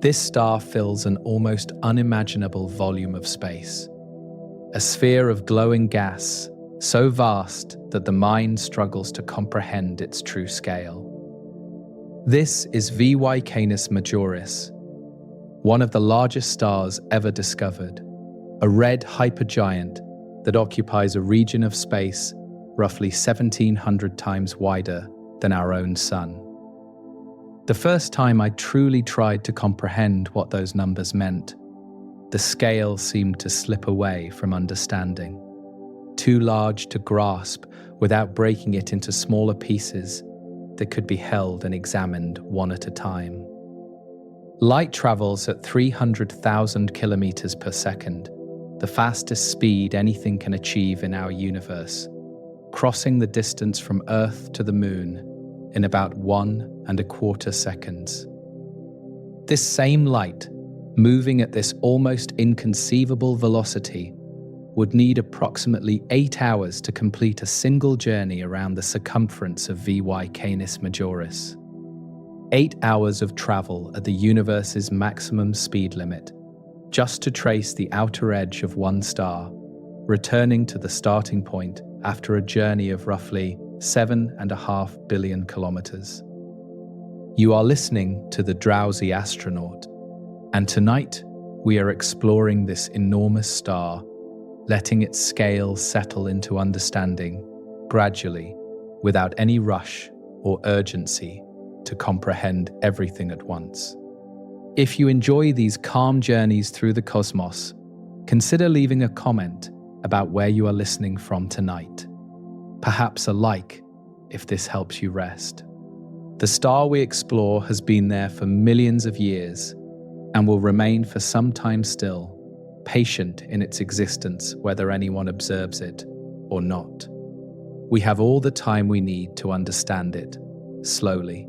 This star fills an almost unimaginable volume of space, a sphere of glowing gas so vast that the mind struggles to comprehend its true scale. This is V Y Canis Majoris, one of the largest stars ever discovered, a red hypergiant that occupies a region of space roughly 1,700 times wider than our own Sun. The first time I truly tried to comprehend what those numbers meant, the scale seemed to slip away from understanding. Too large to grasp without breaking it into smaller pieces that could be held and examined one at a time. Light travels at 300,000 kilometers per second, the fastest speed anything can achieve in our universe, crossing the distance from Earth to the Moon in about 1.25 seconds. This same light, moving at this almost inconceivable velocity, would need approximately 8 hours to complete a single journey around the circumference of V Y Canis Majoris. 8 hours of travel at the universe's maximum speed limit, just to trace the outer edge of one star, returning to the starting point after a journey of roughly 7.5 billion kilometers. You are listening to The Drowsy Astronaut, and tonight we are exploring this enormous star, letting its scale settle into understanding gradually, without any rush or urgency to comprehend everything at once. If you enjoy these calm journeys through the cosmos, consider leaving a comment about where you are listening from tonight. Perhaps a like, if this helps you rest. The star we explore has been there for millions of years and will remain for some time still, patient in its existence whether anyone observes it or not. We have all the time we need to understand it, slowly.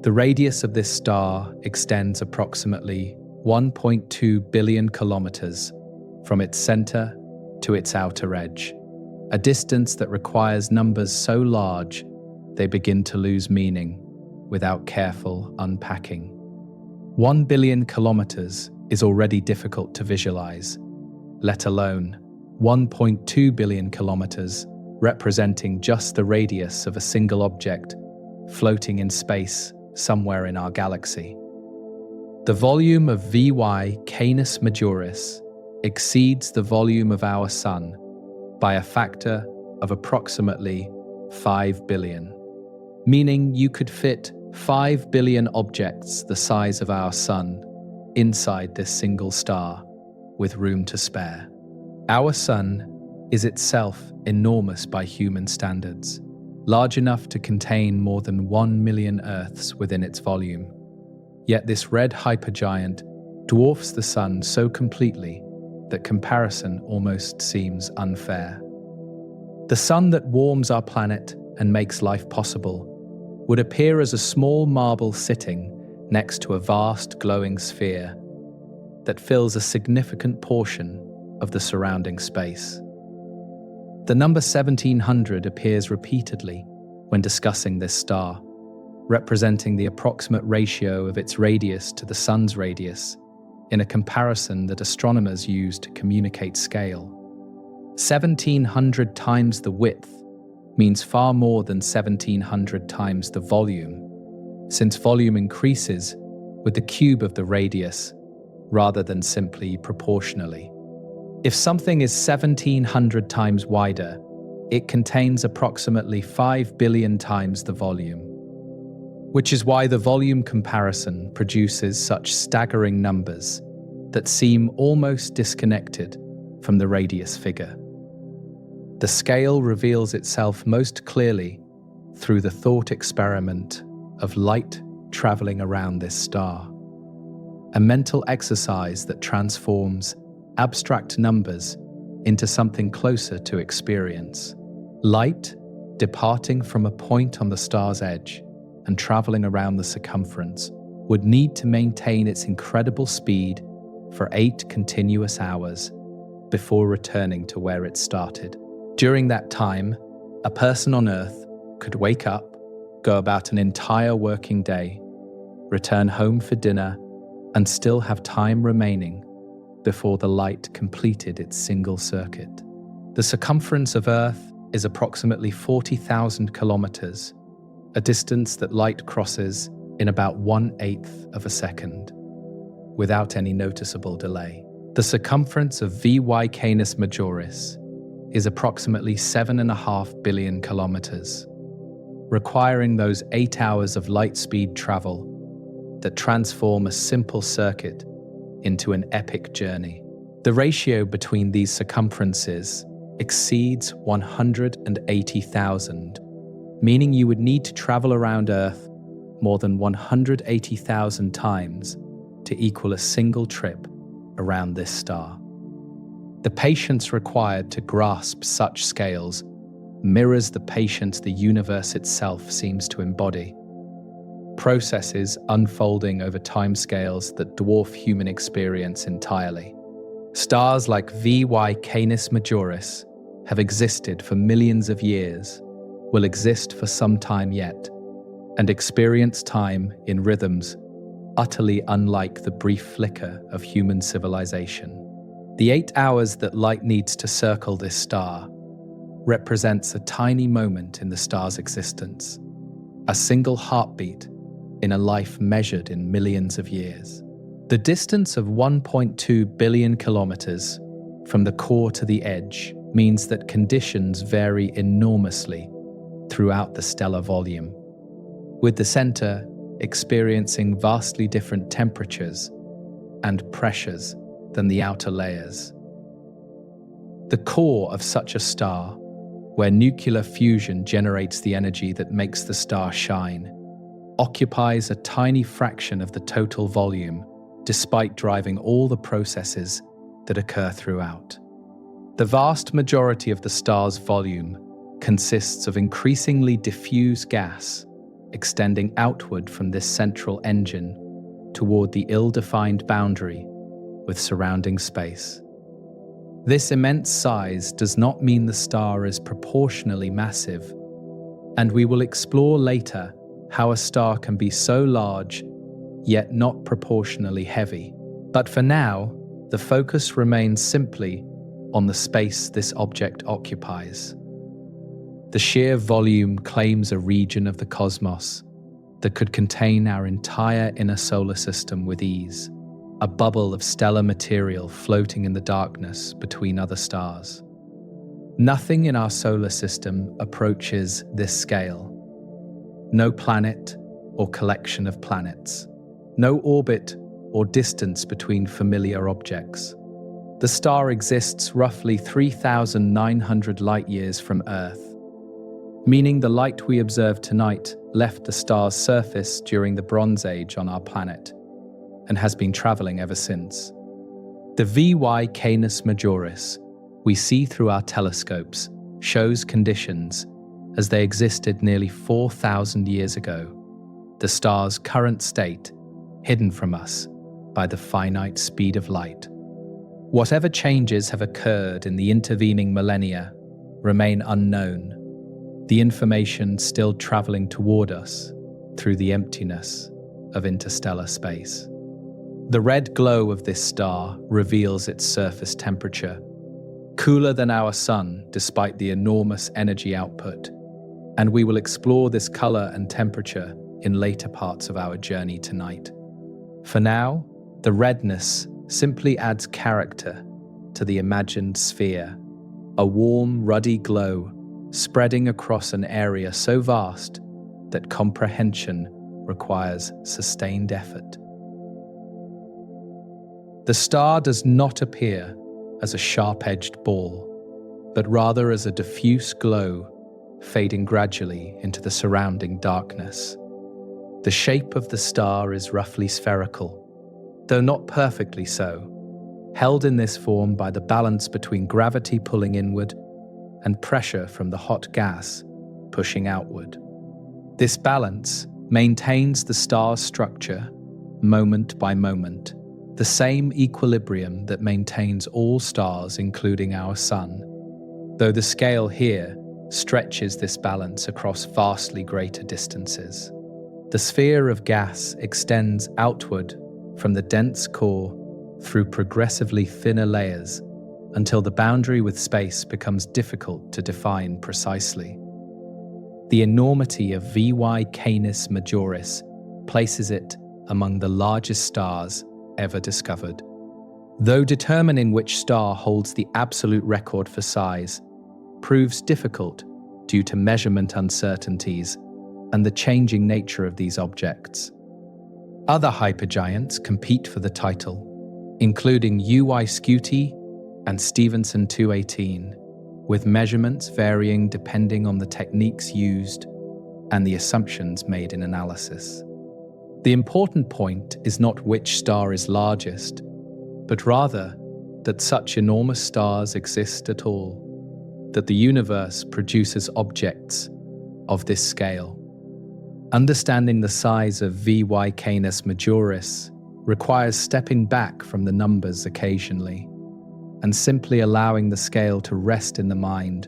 The radius of this star extends approximately 1.2 billion kilometers from its center to its outer edge, a distance that requires numbers so large they begin to lose meaning without careful unpacking. 1 billion kilometers is already difficult to visualize, let alone 1.2 billion kilometers representing just the radius of a single object floating in space somewhere in our galaxy. The volume of V Y Canis Majoris exceeds the volume of our Sun by a factor of approximately 5 billion, meaning you could fit 5 billion objects the size of our Sun inside this single star with room to spare. Our Sun is itself enormous by human standards, large enough to contain more than 1 million Earths within its volume. Yet this red hypergiant dwarfs the Sun so completely that comparison almost seems unfair. The Sun that warms our planet and makes life possible would appear as a small marble sitting next to a vast glowing sphere that fills a significant portion of the surrounding space. The number 1700 appears repeatedly when discussing this star, representing the approximate ratio of its radius to the Sun's radius in a comparison that astronomers use to communicate scale. 1,700 times the width means far more than 1,700 times the volume, since volume increases with the cube of the radius rather than simply proportionally. If something is 1,700 times wider, it contains approximately 5 billion times the volume, which is why the volume comparison produces such staggering numbers that seem almost disconnected from the radius figure. The scale reveals itself most clearly through the thought experiment of light traveling around this star, a mental exercise that transforms abstract numbers into something closer to experience. Light departing from a point on the star's edge and traveling around the circumference would need to maintain its incredible speed for 8 continuous hours before returning to where it started. During that time, a person on Earth could wake up, go about an entire working day, return home for dinner, and still have time remaining before the light completed its single circuit. The circumference of Earth is approximately 40,000 kilometers, a distance that light crosses in about 1/8 of a second, without any noticeable delay. The circumference of V Y Canis Majoris is approximately 7.5 billion kilometers, requiring those 8 hours of light speed travel that transform a simple circuit into an epic journey. The ratio between these circumferences exceeds 180,000, meaning you would need to travel around Earth more than 180,000 times to equal a single trip around this star. The patience required to grasp such scales mirrors the patience the universe itself seems to embody. Processes unfolding over timescales that dwarf human experience entirely. Stars like V Y Canis Majoris have existed for millions of years, will exist for some time yet, and experience time in rhythms utterly unlike the brief flicker of human civilization. The 8 hours that light needs to circle this star represents a tiny moment in the star's existence, a single heartbeat in a life measured in millions of years. The distance of 1.2 billion kilometers from the core to the edge means that conditions vary enormously throughout the stellar volume, with the center experiencing vastly different temperatures and pressures than the outer layers. The core of such a star, where nuclear fusion generates the energy that makes the star shine, occupies a tiny fraction of the total volume, despite driving all the processes that occur throughout. The vast majority of the star's volume consists of increasingly diffuse gas extending outward from this central engine toward the ill-defined boundary with surrounding space. This immense size does not mean the star is proportionally massive, and we will explore later how a star can be so large, yet not proportionally heavy. But for now, the focus remains simply on the space this object occupies. The sheer volume claims a region of the cosmos that could contain our entire inner solar system with ease, a bubble of stellar material floating in the darkness between other stars. Nothing in our solar system approaches this scale. No planet or collection of planets. No orbit or distance between familiar objects. The star exists roughly 3,900 light-years from Earth, meaning the light we observe tonight left the star's surface during the Bronze Age on our planet and has been traveling ever since. The V Y Canis Majoris we see through our telescopes shows conditions as they existed nearly 4,000 years ago, the star's current state hidden from us by the finite speed of light. Whatever changes have occurred in the intervening millennia remain unknown, the information still traveling toward us through the emptiness of interstellar space. The red glow of this star reveals its surface temperature, cooler than our sun despite the enormous energy output, and we will explore this color and temperature in later parts of our journey tonight. For now, the redness simply adds character to the imagined sphere, a warm, ruddy glow spreading across an area so vast that comprehension requires sustained effort. The star does not appear as a sharp-edged ball, but rather as a diffuse glow fading gradually into the surrounding darkness. The shape of the star is roughly spherical, though not perfectly so, held in this form by the balance between gravity pulling inward and pressure from the hot gas pushing outward. This balance maintains the star's structure, moment by moment, the same equilibrium that maintains all stars, including our Sun, though the scale here stretches this balance across vastly greater distances. The sphere of gas extends outward from the dense core through progressively thinner layers until the boundary with space becomes difficult to define precisely. The enormity of V Y Canis Majoris places it among the largest stars ever discovered. Though determining which star holds the absolute record for size proves difficult due to measurement uncertainties and the changing nature of these objects. Other hypergiants compete for the title, including UY Scuti and Stevenson 218, with measurements varying depending on the techniques used and the assumptions made in analysis. The important point is not which star is largest, but rather that such enormous stars exist at all, that the universe produces objects of this scale. Understanding the size of V Y Canis Majoris requires stepping back from the numbers occasionally and simply allowing the scale to rest in the mind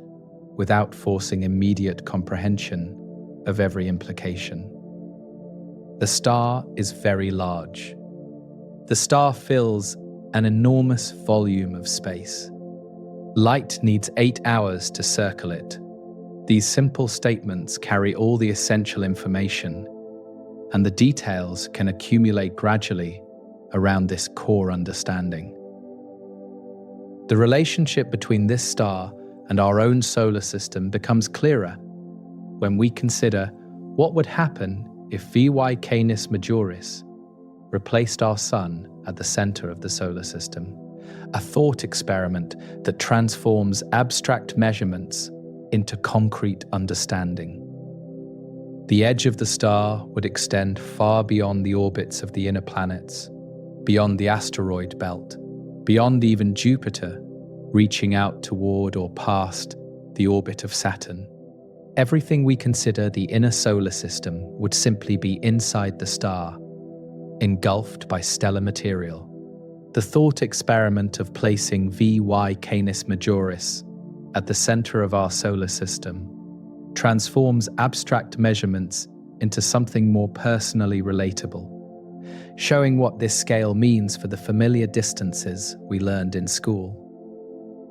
without forcing immediate comprehension of every implication. The star is very large. The star fills an enormous volume of space. Light needs 8 hours to circle it. These simple statements carry all the essential information, and the details can accumulate gradually around this core understanding. The relationship between this star and our own solar system becomes clearer when we consider what would happen if V Y Canis Majoris replaced our Sun at the center of the solar system, a thought experiment that transforms abstract measurements into concrete understanding. The edge of the star would extend far beyond the orbits of the inner planets, beyond the asteroid belt, beyond even Jupiter, reaching out toward or past the orbit of Saturn. Everything we consider the inner solar system would simply be inside the star, engulfed by stellar material. The thought experiment of placing V Y Canis Majoris at the center of our solar system transforms abstract measurements into something more personally relatable, showing what this scale means for the familiar distances we learned in school.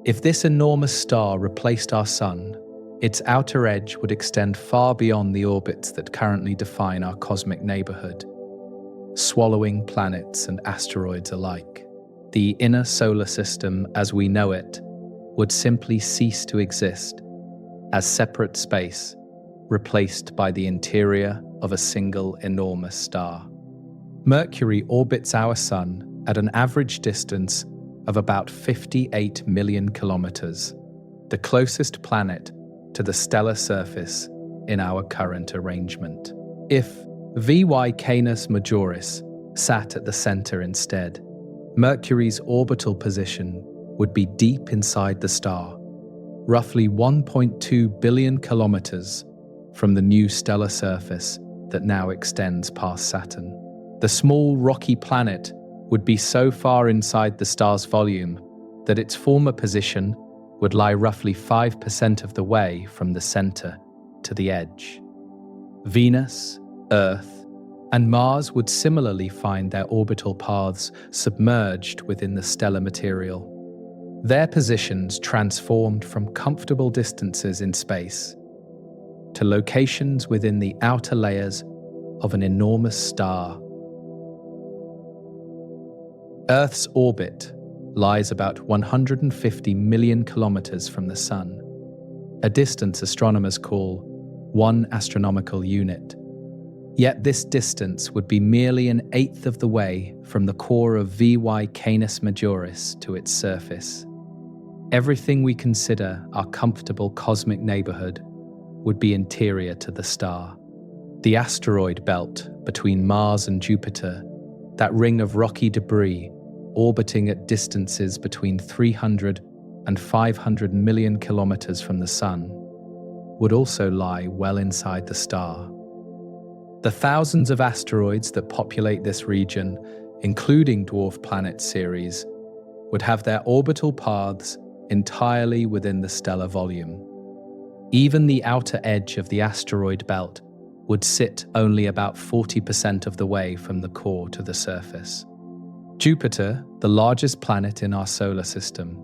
If this enormous star replaced our Sun, its outer edge would extend far beyond the orbits that currently define our cosmic neighborhood, swallowing planets and asteroids alike. The inner solar system as we know it would simply cease to exist as separate space replaced by the interior of a single enormous star. Mercury orbits our Sun at an average distance of about 58 million kilometers, the closest planet to the stellar surface in our current arrangement. If V Y Canis Majoris sat at the center instead, Mercury's orbital position would be deep inside the star, roughly 1.2 billion kilometers from the new stellar surface that now extends past Saturn. The small rocky planet would be so far inside the star's volume that its former position would lie roughly 5% of the way from the center to the edge. Venus, Earth, and Mars would similarly find their orbital paths submerged within the stellar material, their positions transformed from comfortable distances in space to locations within the outer layers of an enormous star. Earth's orbit lies about 150 million kilometers from the Sun, a distance astronomers call 1 astronomical unit. Yet this distance would be merely an eighth of the way from the core of V Y Canis Majoris to its surface. Everything we consider our comfortable cosmic neighborhood would be interior to the star. The asteroid belt between Mars and Jupiter, that ring of rocky debris orbiting at distances between 300 and 500 million kilometers from the Sun, would also lie well inside the star. The thousands of asteroids that populate this region, including dwarf planet series, would have their orbital paths entirely within the stellar volume. Even the outer edge of the asteroid belt would sit only about 40% of the way from the core to the surface. Jupiter, the largest planet in our solar system,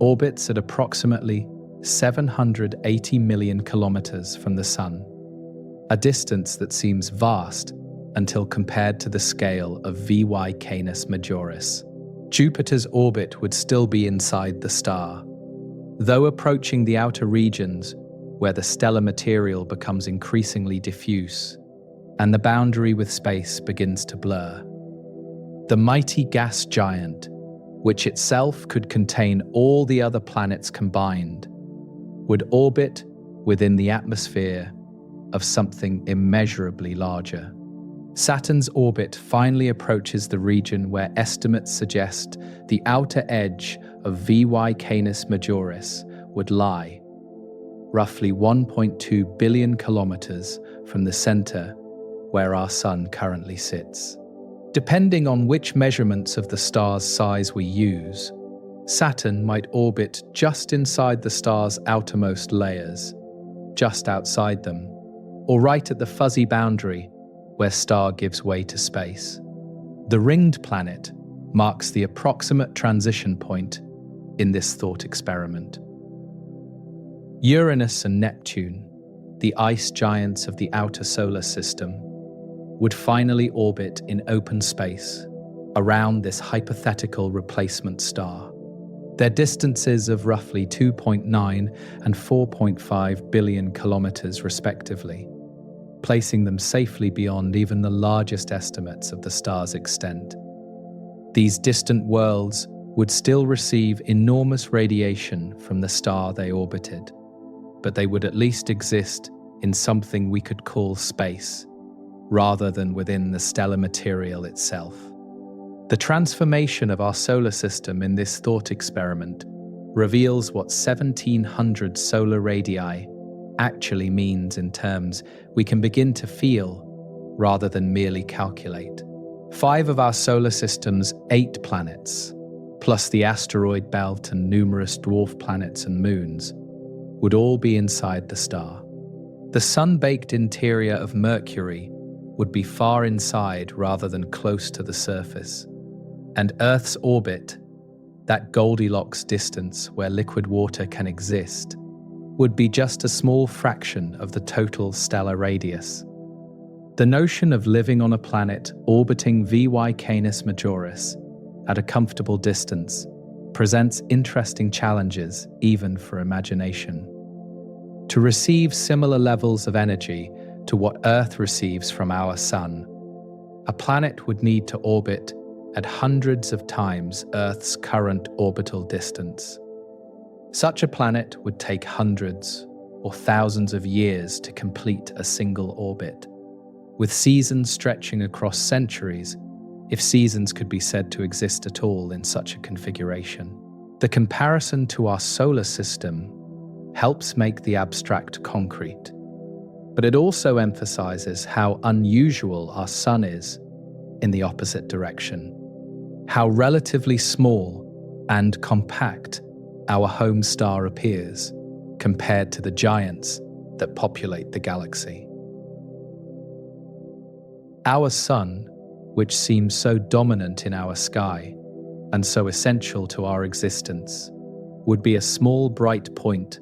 orbits at approximately 780 million kilometers from the Sun, a distance that seems vast until compared to the scale of V Y Canis Majoris. Jupiter's orbit would still be inside the star, though approaching the outer regions where the stellar material becomes increasingly diffuse and the boundary with space begins to blur. The mighty gas giant, which itself could contain all the other planets combined, would orbit within the atmosphere of something immeasurably larger. Saturn's orbit finally approaches the region where estimates suggest the outer edge of V Y Canis Majoris would lie, roughly 1.2 billion kilometers from the center where our Sun currently sits. Depending on which measurements of the star's size we use, Saturn might orbit just inside the star's outermost layers, just outside them, or right at the fuzzy boundary where star gives way to space. The ringed planet marks the approximate transition point in this thought experiment. Uranus and Neptune, the ice giants of the outer solar system, would finally orbit in open space around this hypothetical replacement star. Their distances of roughly 2.9 and 4.5 billion kilometers respectively, placing them safely beyond even the largest estimates of the star's extent. These distant worlds would still receive enormous radiation from the star they orbited, but they would at least exist in something we could call space, rather than within the stellar material itself. The transformation of our solar system in this thought experiment reveals what 1700 solar radii actually means in terms we can begin to feel rather than merely calculate. 5 of our solar system's 8 planets, plus the asteroid belt and numerous dwarf planets and moons, would all be inside the star. The sun-baked interior of Mercury would be far inside rather than close to the surface. And Earth's orbit, that Goldilocks distance where liquid water can exist, would be just a small fraction of the total stellar radius. The notion of living on a planet orbiting V Y Canis Majoris at a comfortable distance presents interesting challenges even for imagination. To receive similar levels of energy to what Earth receives from our Sun, a planet would need to orbit at hundreds of times Earth's current orbital distance. Such a planet would take hundreds or thousands of years to complete a single orbit, with seasons stretching across centuries, if seasons could be said to exist at all in such a configuration. The comparison to our solar system helps make the abstract concrete, but it also emphasizes how unusual our Sun is in the opposite direction, how relatively small and compact our home star appears compared to the giants that populate the galaxy. Our Sun, which seems so dominant in our sky and so essential to our existence, would be a small bright point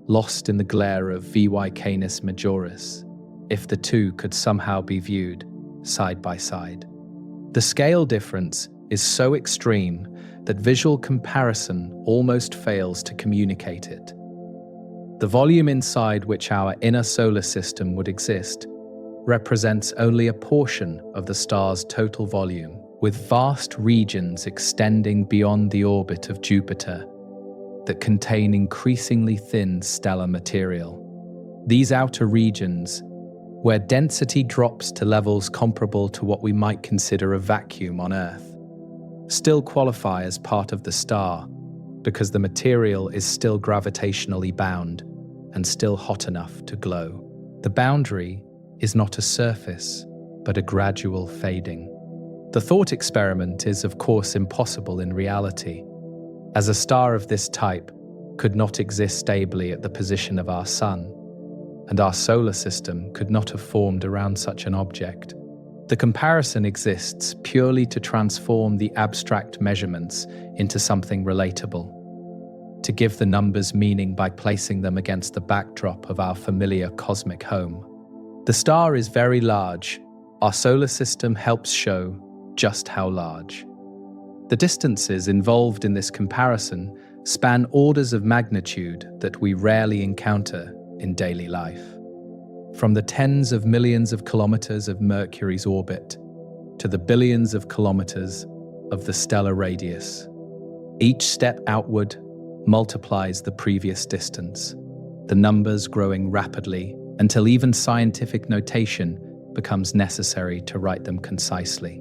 lost in the glare of V Y Canis Majoris if the two could somehow be viewed side by side. The scale difference is so extreme that visual comparison almost fails to communicate it. The volume inside which our inner solar system would exist represents only a portion of the star's total volume, with vast regions extending beyond the orbit of Jupiter that contain increasingly thin stellar material. These outer regions, where density drops to levels comparable to what we might consider a vacuum on Earth, still qualify as part of the star because the material is still gravitationally bound and still hot enough to glow. The boundary is not a surface, but a gradual fading. The thought experiment is, of course, impossible in reality, as a star of this type could not exist stably at the position of our Sun, and our solar system could not have formed around such an object. The comparison exists purely to transform the abstract measurements into something relatable, to give the numbers meaning by placing them against the backdrop of our familiar cosmic home. The star is very large. Our solar system helps show just how large. The distances involved in this comparison span orders of magnitude that we rarely encounter in daily life. From the tens of millions of kilometers of Mercury's orbit to the billions of kilometers of the stellar radius, each step outward multiplies the previous distance, the numbers growing rapidly until even scientific notation becomes necessary to write them concisely.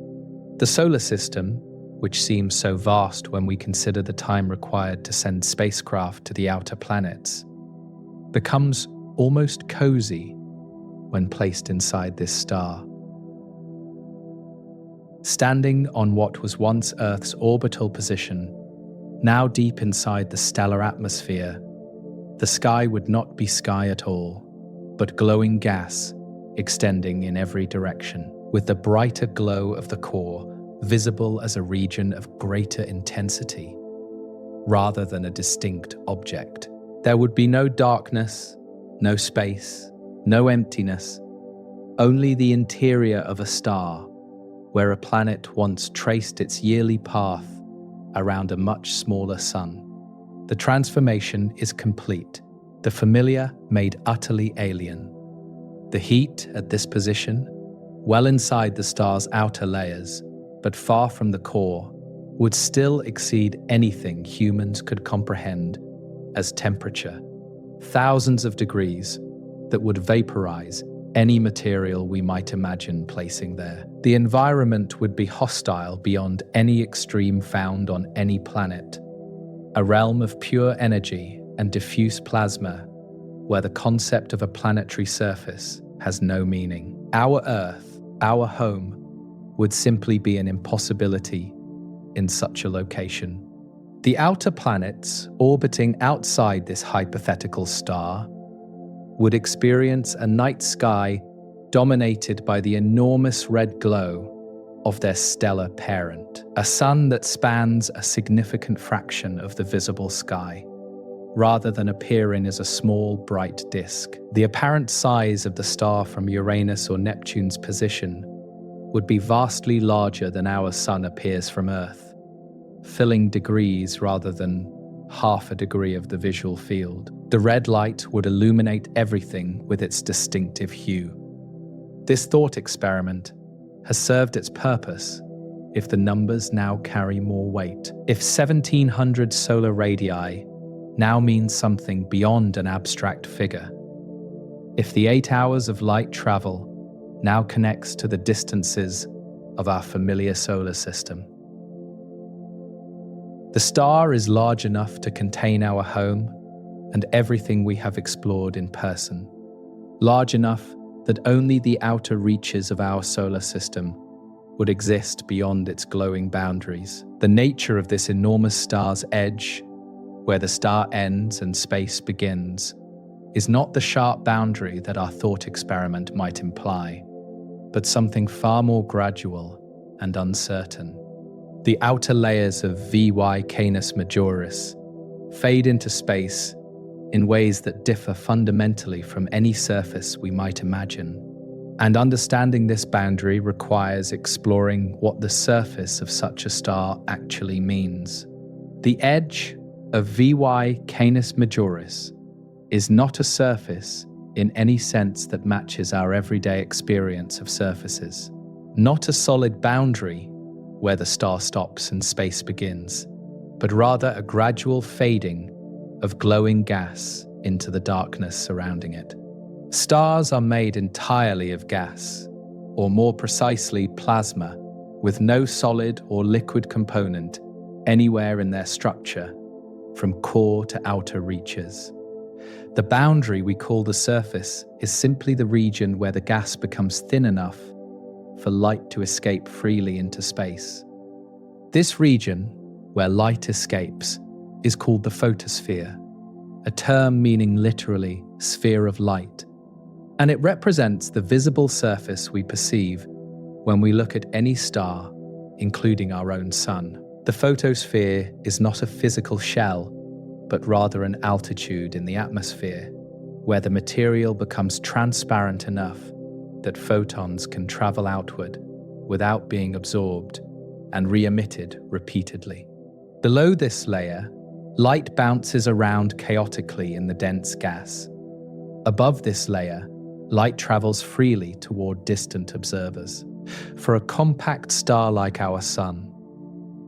The solar system, which seems so vast when we consider the time required to send spacecraft to the outer planets, becomes almost cozy when placed inside this star. Standing on what was once Earth's orbital position, now deep inside the stellar atmosphere, the sky would not be sky at all, but glowing gas extending in every direction, with the brighter glow of the core visible as a region of greater intensity, rather than a distinct object. There would be no darkness, no space, no emptiness, only the interior of a star, where a planet once traced its yearly path around a much smaller sun. The transformation is complete, the familiar made utterly alien. The heat at this position, well inside the star's outer layers, but far from the core, would still exceed anything humans could comprehend as temperature, thousands of degrees that would vaporize any material we might imagine placing there. The environment would be hostile beyond any extreme found on any planet, a realm of pure energy and diffuse plasma where the concept of a planetary surface has no meaning. Our Earth, our home, would simply be an impossibility in such a location. The outer planets orbiting outside this hypothetical star would experience a night sky dominated by the enormous red glow of their stellar parent, a sun that spans a significant fraction of the visible sky, rather than appearing as a small, bright disk. The apparent size of the star from Uranus or Neptune's position would be vastly larger than our sun appears from Earth, filling degrees rather than half a degree of the visual field. The red light would illuminate everything with its distinctive hue. This thought experiment has served its purpose if the numbers now carry more weight. If 1700 solar radii now means something beyond an abstract figure. If the 8 hours of light travel now connects to the distances of our familiar solar system. The star is large enough to contain our home and everything we have explored in person, large enough that only the outer reaches of our solar system would exist beyond its glowing boundaries. The nature of this enormous star's edge, where the star ends and space begins, is not the sharp boundary that our thought experiment might imply, but something far more gradual and uncertain. The outer layers of V Y Canis Majoris fade into space in ways that differ fundamentally from any surface we might imagine. And understanding this boundary requires exploring what the surface of such a star actually means. The edge of V Y Canis Majoris is not a surface in any sense that matches our everyday experience of surfaces, not a solid boundary where the star stops and space begins, but rather a gradual fading of glowing gas into the darkness surrounding it. Stars are made entirely of gas, or more precisely plasma, with no solid or liquid component anywhere in their structure, from core to outer reaches. The boundary we call the surface is simply the region where the gas becomes thin enough for light to escape freely into space. This region, where light escapes, is called the photosphere, a term meaning literally sphere of light, and it represents the visible surface we perceive when we look at any star, including our own sun. The photosphere is not a physical shell, but rather an altitude in the atmosphere, where the material becomes transparent enough that photons can travel outward without being absorbed and re-emitted repeatedly. Below this layer, light bounces around chaotically in the dense gas. Above this layer, light travels freely toward distant observers. For a compact star like our Sun,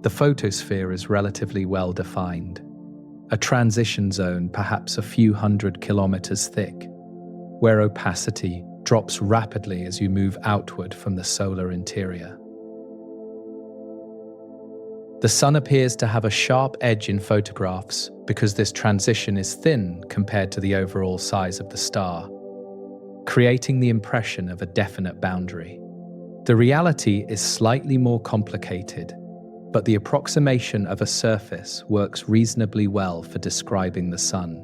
the photosphere is relatively well defined, a transition zone perhaps a few hundred kilometers thick, where opacity drops rapidly as you move outward from the solar interior. The Sun appears to have a sharp edge in photographs because this transition is thin compared to the overall size of the star, creating the impression of a definite boundary. The reality is slightly more complicated, but the approximation of a surface works reasonably well for describing the Sun.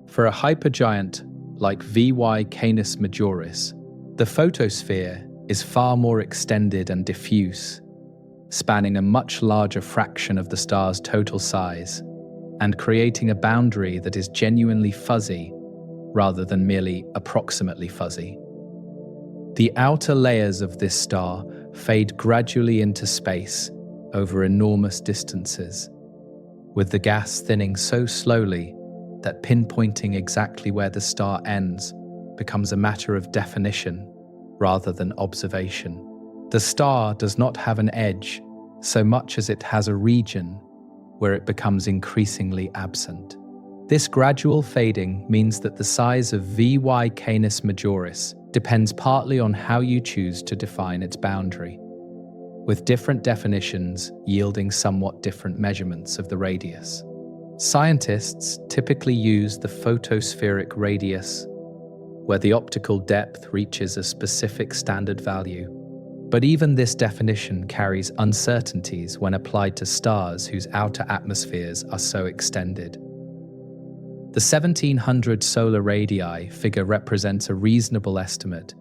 For a hypergiant like V Y Canis Majoris, the photosphere is far more extended and diffuse, spanning a much larger fraction of the star's total size and creating a boundary that is genuinely fuzzy rather than merely approximately fuzzy. The outer layers of this star fade gradually into space over enormous distances, with the gas thinning so slowly that pinpointing exactly where the star ends becomes a matter of definition rather than observation. The star does not have an edge so much as it has a region where it becomes increasingly absent. This gradual fading means that the size of V Y Canis Majoris depends partly on how you choose to define its boundary, with different definitions yielding somewhat different measurements of the radius. Scientists typically use the photospheric radius, where the optical depth reaches a specific standard value. But even this definition carries uncertainties when applied to stars whose outer atmospheres are so extended. The 1700 solar radii figure represents a reasonable estimate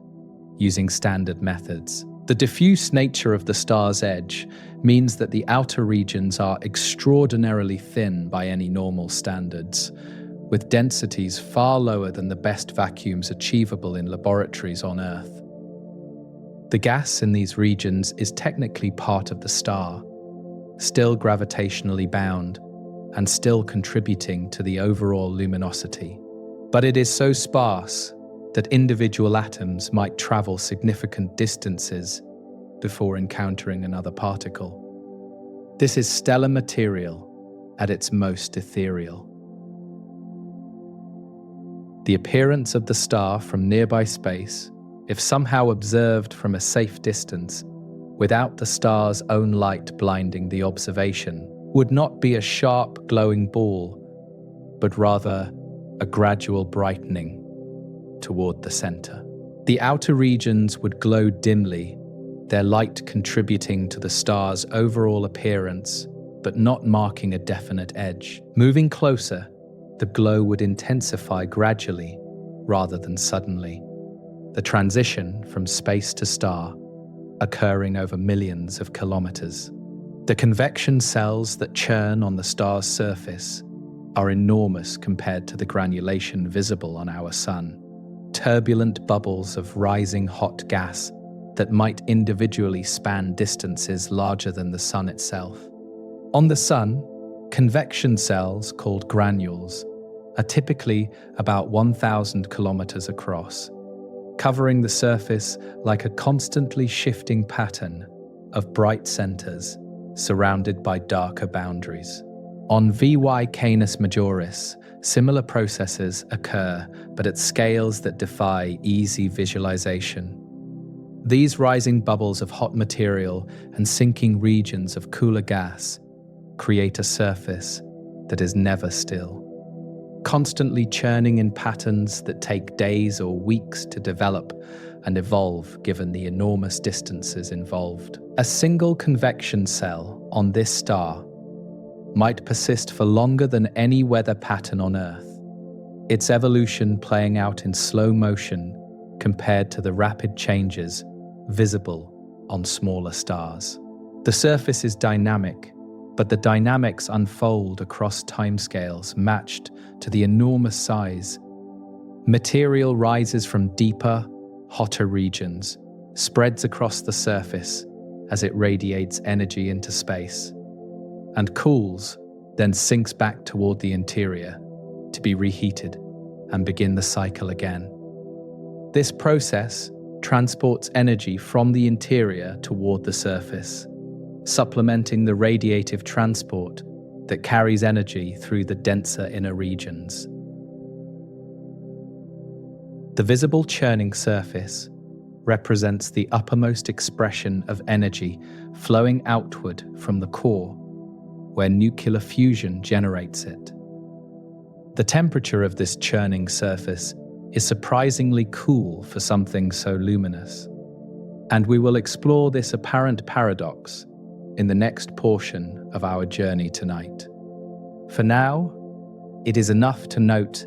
using standard methods. The diffuse nature of the star's edge means that the outer regions are extraordinarily thin by any normal standards, with densities far lower than the best vacuums achievable in laboratories on Earth. The gas in these regions is technically part of the star, still gravitationally bound, and still contributing to the overall luminosity. But it is so sparse that individual atoms might travel significant distances before encountering another particle. This is stellar material at its most ethereal. The appearance of the star from nearby space, if somehow observed from a safe distance, without the star's own light blinding the observation, would not be a sharp, glowing ball, but rather a gradual brightening toward the center. The outer regions would glow dimly, their light contributing to the star's overall appearance, but not marking a definite edge. Moving closer, the glow would intensify gradually rather than suddenly, the transition from space to star occurring over millions of kilometers. The convection cells that churn on the star's surface are enormous compared to the granulation visible on our Sun, turbulent bubbles of rising hot gas that might individually span distances larger than the Sun itself. On the Sun, convection cells called granules are typically about 1,000 kilometers across, covering the surface like a constantly shifting pattern of bright centers surrounded by darker boundaries. On V Y Canis Majoris, similar processes occur, but at scales that defy easy visualization. These rising bubbles of hot material and sinking regions of cooler gas create a surface that is never still, constantly churning in patterns that take days or weeks to develop and evolve given the enormous distances involved. A single convection cell on this star might persist for longer than any weather pattern on Earth, its evolution playing out in slow motion compared to the rapid changes visible on smaller stars. The surface is dynamic, but the dynamics unfold across timescales matched to the enormous size. Material rises from deeper, hotter regions, spreads across the surface as it radiates energy into space, and cools, then sinks back toward the interior to be reheated and begin the cycle again. This process transports energy from the interior toward the surface, supplementing the radiative transport that carries energy through the denser inner regions. The visible churning surface represents the uppermost expression of energy flowing outward from the core, where nuclear fusion generates it. The temperature of this churning surface is surprisingly cool for something so luminous, and we will explore this apparent paradox in the next portion of our journey tonight. For now, it is enough to note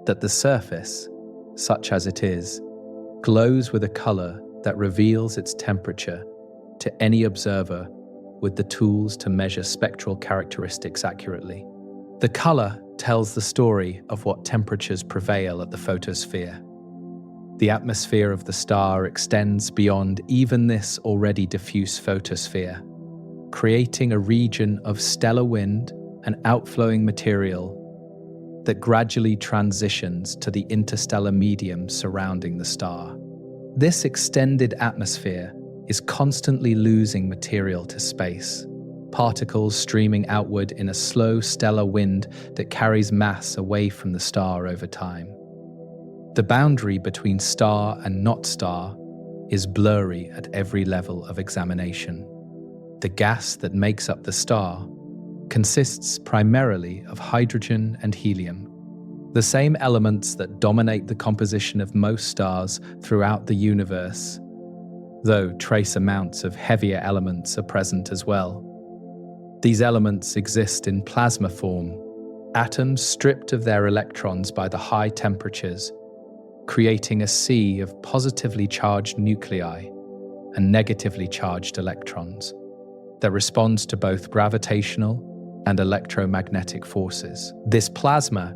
that the surface, such as it is, glows with a color that reveals its temperature to any observer with the tools to measure spectral characteristics accurately. The color tells the story of what temperatures prevail at the photosphere. The atmosphere of the star extends beyond even this already diffuse photosphere, creating a region of stellar wind and outflowing material that gradually transitions to the interstellar medium surrounding the star. This extended atmosphere is constantly losing material to space, particles streaming outward in a slow stellar wind that carries mass away from the star over time. The boundary between star and not star is blurry at every level of examination. The gas that makes up the star consists primarily of hydrogen and helium, the same elements that dominate the composition of most stars throughout the universe, though trace amounts of heavier elements are present as well. These elements exist in plasma form, atoms stripped of their electrons by the high temperatures, creating a sea of positively charged nuclei and negatively charged electrons that responds to both gravitational and electromagnetic forces. This plasma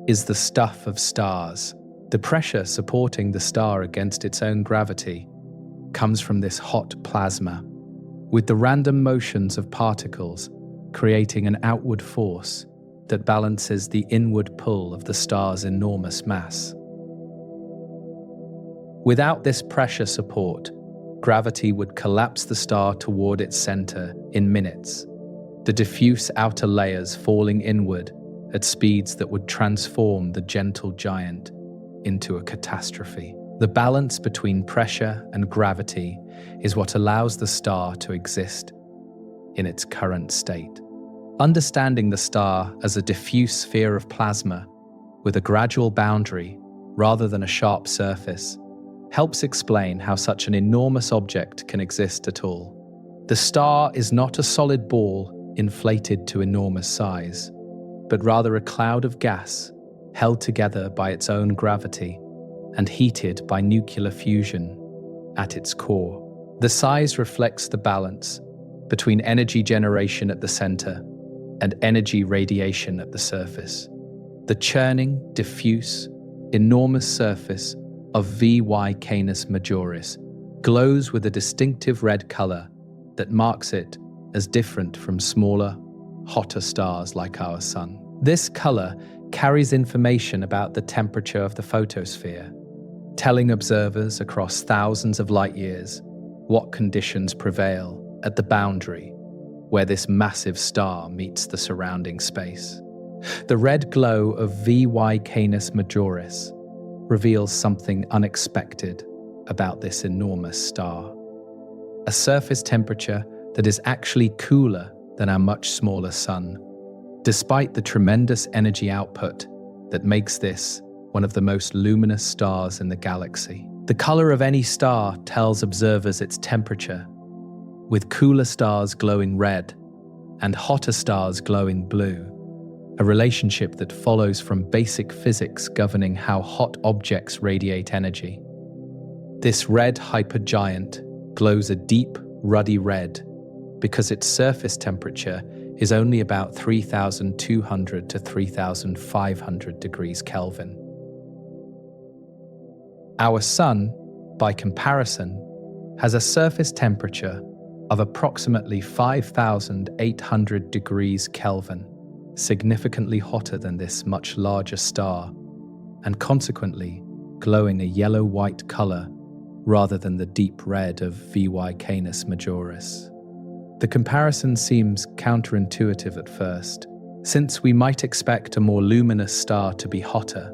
is the stuff of stars. The pressure supporting the star against its own gravity comes from this hot plasma, with the random motions of particles creating an outward force that balances the inward pull of the star's enormous mass. Without this pressure support, gravity would collapse the star toward its center in minutes, the diffuse outer layers falling inward at speeds that would transform the gentle giant into a catastrophe. The balance between pressure and gravity is what allows the star to exist in its current state. Understanding the star as a diffuse sphere of plasma with a gradual boundary rather than a sharp surface helps explain how such an enormous object can exist at all. The star is not a solid ball inflated to enormous size, but rather a cloud of gas held together by its own gravity and heated by nuclear fusion at its core. The size reflects the balance between energy generation at the center and energy radiation at the surface. The churning, diffuse, enormous surface of V Y Canis Majoris glows with a distinctive red color that marks it as different from smaller, hotter stars like our Sun. This color carries information about the temperature of the photosphere, telling observers across thousands of light years what conditions prevail at the boundary where this massive star meets the surrounding space. The red glow of V Y Canis Majoris reveals something unexpected about this enormous star. A surface temperature that is actually cooler than our much smaller Sun, despite the tremendous energy output that makes this one of the most luminous stars in the galaxy. The color of any star tells observers its temperature, with cooler stars glowing red and hotter stars glowing blue, a relationship that follows from basic physics governing how hot objects radiate energy. This red hypergiant glows a deep, ruddy red because its surface temperature is only about 3,200 to 3,500 degrees Kelvin. Our Sun, by comparison, has a surface temperature of approximately 5,800 degrees Kelvin, significantly hotter than this much larger star, and consequently glowing a yellow-white color rather than the deep red of V Y Canis Majoris. The comparison seems counterintuitive at first, since we might expect a more luminous star to be hotter,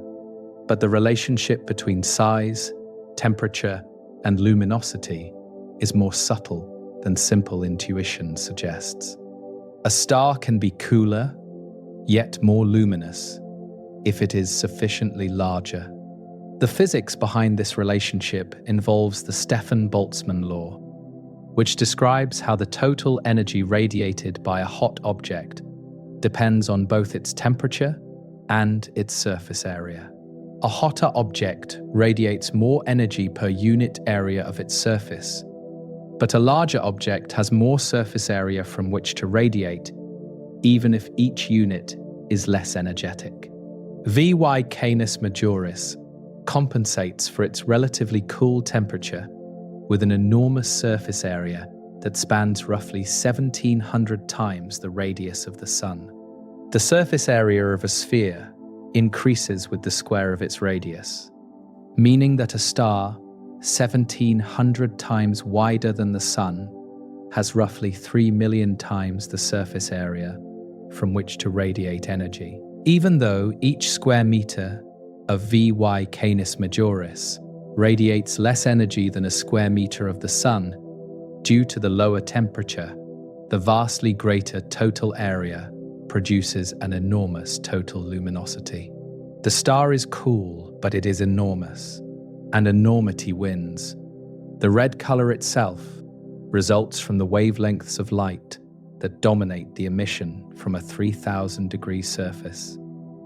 but the relationship between size, temperature, and luminosity is more subtle than simple intuition suggests. A star can be cooler, yet more luminous, if it is sufficiently larger. The physics behind this relationship involves the Stefan-Boltzmann law, which describes how the total energy radiated by a hot object depends on both its temperature and its surface area. A hotter object radiates more energy per unit area of its surface, but a larger object has more surface area from which to radiate, even if each unit is less energetic. V Y Canis Majoris compensates for its relatively cool temperature with an enormous surface area that spans roughly 1,700 times the radius of the Sun. The surface area of a sphere increases with the square of its radius, meaning that a star 1,700 times wider than the Sun has roughly 3 million times the surface area from which to radiate energy. Even though each square meter of V Y Canis Majoris radiates less energy than a square meter of the Sun, due to the lower temperature, the vastly greater total area produces an enormous total luminosity. The star is cool, but it is enormous, and enormity wins. The red color itself results from the wavelengths of light that dominate the emission from a 3,000-degree surface,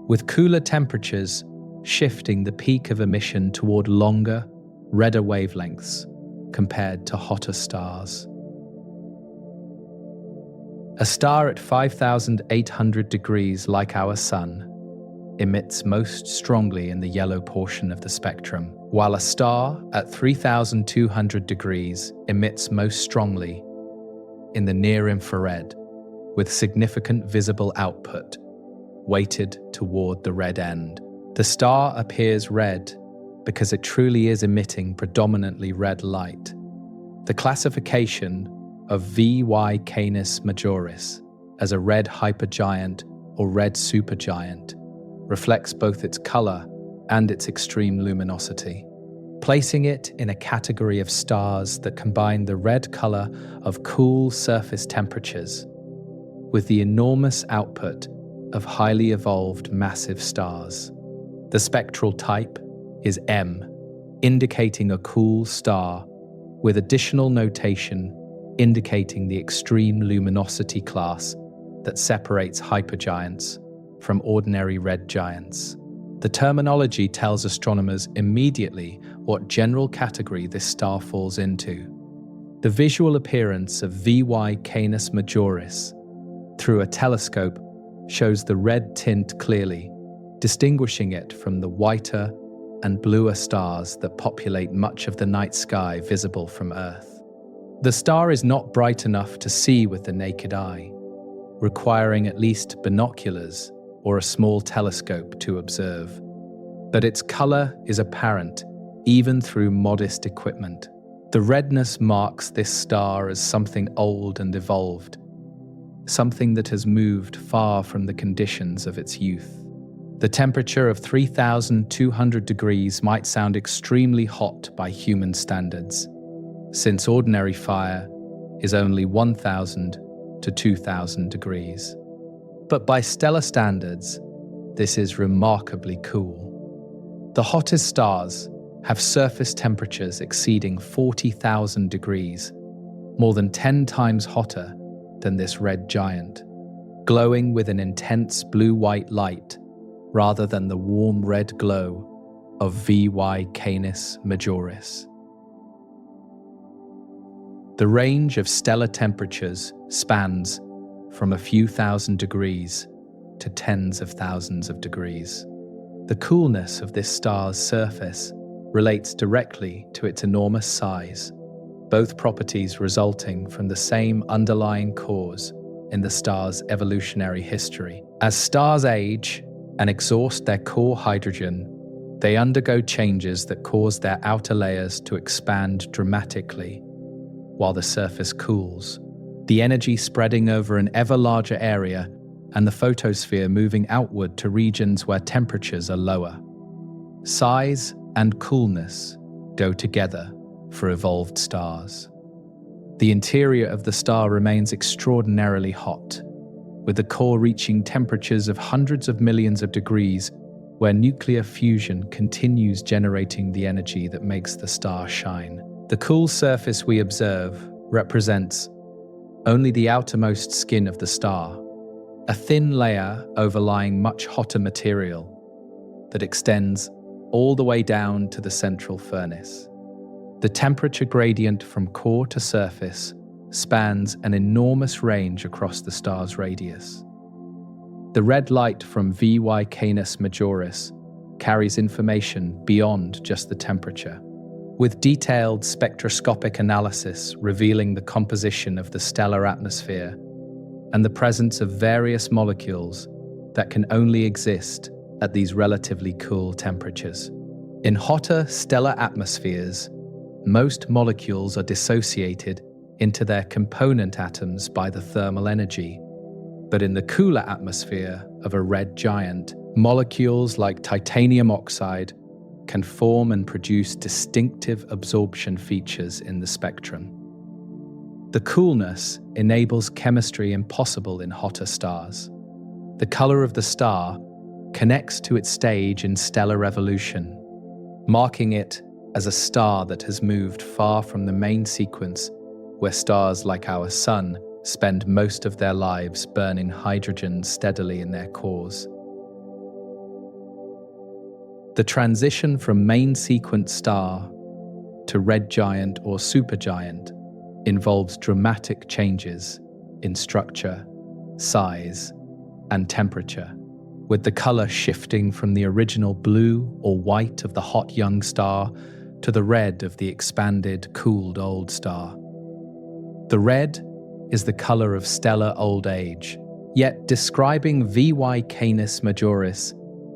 with cooler temperatures shifting the peak of emission toward longer, redder wavelengths compared to hotter stars. A star at 5,800 degrees, like our Sun, emits most strongly in the yellow portion of the spectrum, while a star at 3,200 degrees emits most strongly in the near-infrared, with significant visible output weighted toward the red end. The star appears red because it truly is emitting predominantly red light. The classification of V Y Canis Majoris as a red hypergiant or red supergiant reflects both its color and its extreme luminosity, placing it in a category of stars that combine the red color of cool surface temperatures with the enormous output of highly evolved massive stars. The spectral type is M, indicating a cool star, with additional notation indicating the extreme luminosity class that separates hypergiants from ordinary red giants. The terminology tells astronomers immediately what general category this star falls into. The visual appearance of V Y Canis Majoris through a telescope shows the red tint clearly, distinguishing it from the whiter and bluer stars that populate much of the night sky visible from Earth. The star is not bright enough to see with the naked eye, requiring at least binoculars or a small telescope to observe. But its color is apparent even through modest equipment. The redness marks this star as something old and evolved, something that has moved far from the conditions of its youth. The temperature of 3,200 degrees might sound extremely hot by human standards, since ordinary fire is only 1,000 to 2,000 degrees. But by stellar standards, this is remarkably cool. The hottest stars have surface temperatures exceeding 40,000 degrees, more than 10 times hotter than this red giant, glowing with an intense blue-white light rather than the warm red glow of V Y Canis Majoris. The range of stellar temperatures spans from a few thousand degrees to tens of thousands of degrees. The coolness of this star's surface relates directly to its enormous size, both properties resulting from the same underlying cause in the star's evolutionary history. As stars age and exhaust their core hydrogen, they undergo changes that cause their outer layers to expand dramatically while the surface cools, the energy spreading over an ever larger area and the photosphere moving outward to regions where temperatures are lower. Size and coolness go together for evolved stars. The interior of the star remains extraordinarily hot, with the core reaching temperatures of hundreds of millions of degrees, where nuclear fusion continues generating the energy that makes the star shine. The cool surface we observe represents only the outermost skin of the star, a thin layer overlying much hotter material that extends all the way down to the central furnace. The temperature gradient from core to surface spans an enormous range across the star's radius. The red light from V Y Canis Majoris carries information beyond just the temperature, with detailed spectroscopic analysis revealing the composition of the stellar atmosphere and the presence of various molecules that can only exist at these relatively cool temperatures. In hotter stellar atmospheres, most molecules are dissociated into their component atoms by the thermal energy. But in the cooler atmosphere of a red giant, molecules like titanium oxide can form and produce distinctive absorption features in the spectrum. The coolness enables chemistry impossible in hotter stars. The color of the star connects to its stage in stellar evolution, marking it as a star that has moved far from the main sequence, where stars like our Sun spend most of their lives burning hydrogen steadily in their cores. The transition from main sequence star to red giant or supergiant involves dramatic changes in structure, size, and temperature, with the color shifting from the original blue or white of the hot young star to the red of the expanded, cooled old star. The red is the color of stellar old age, yet describing V Y Canis Majoris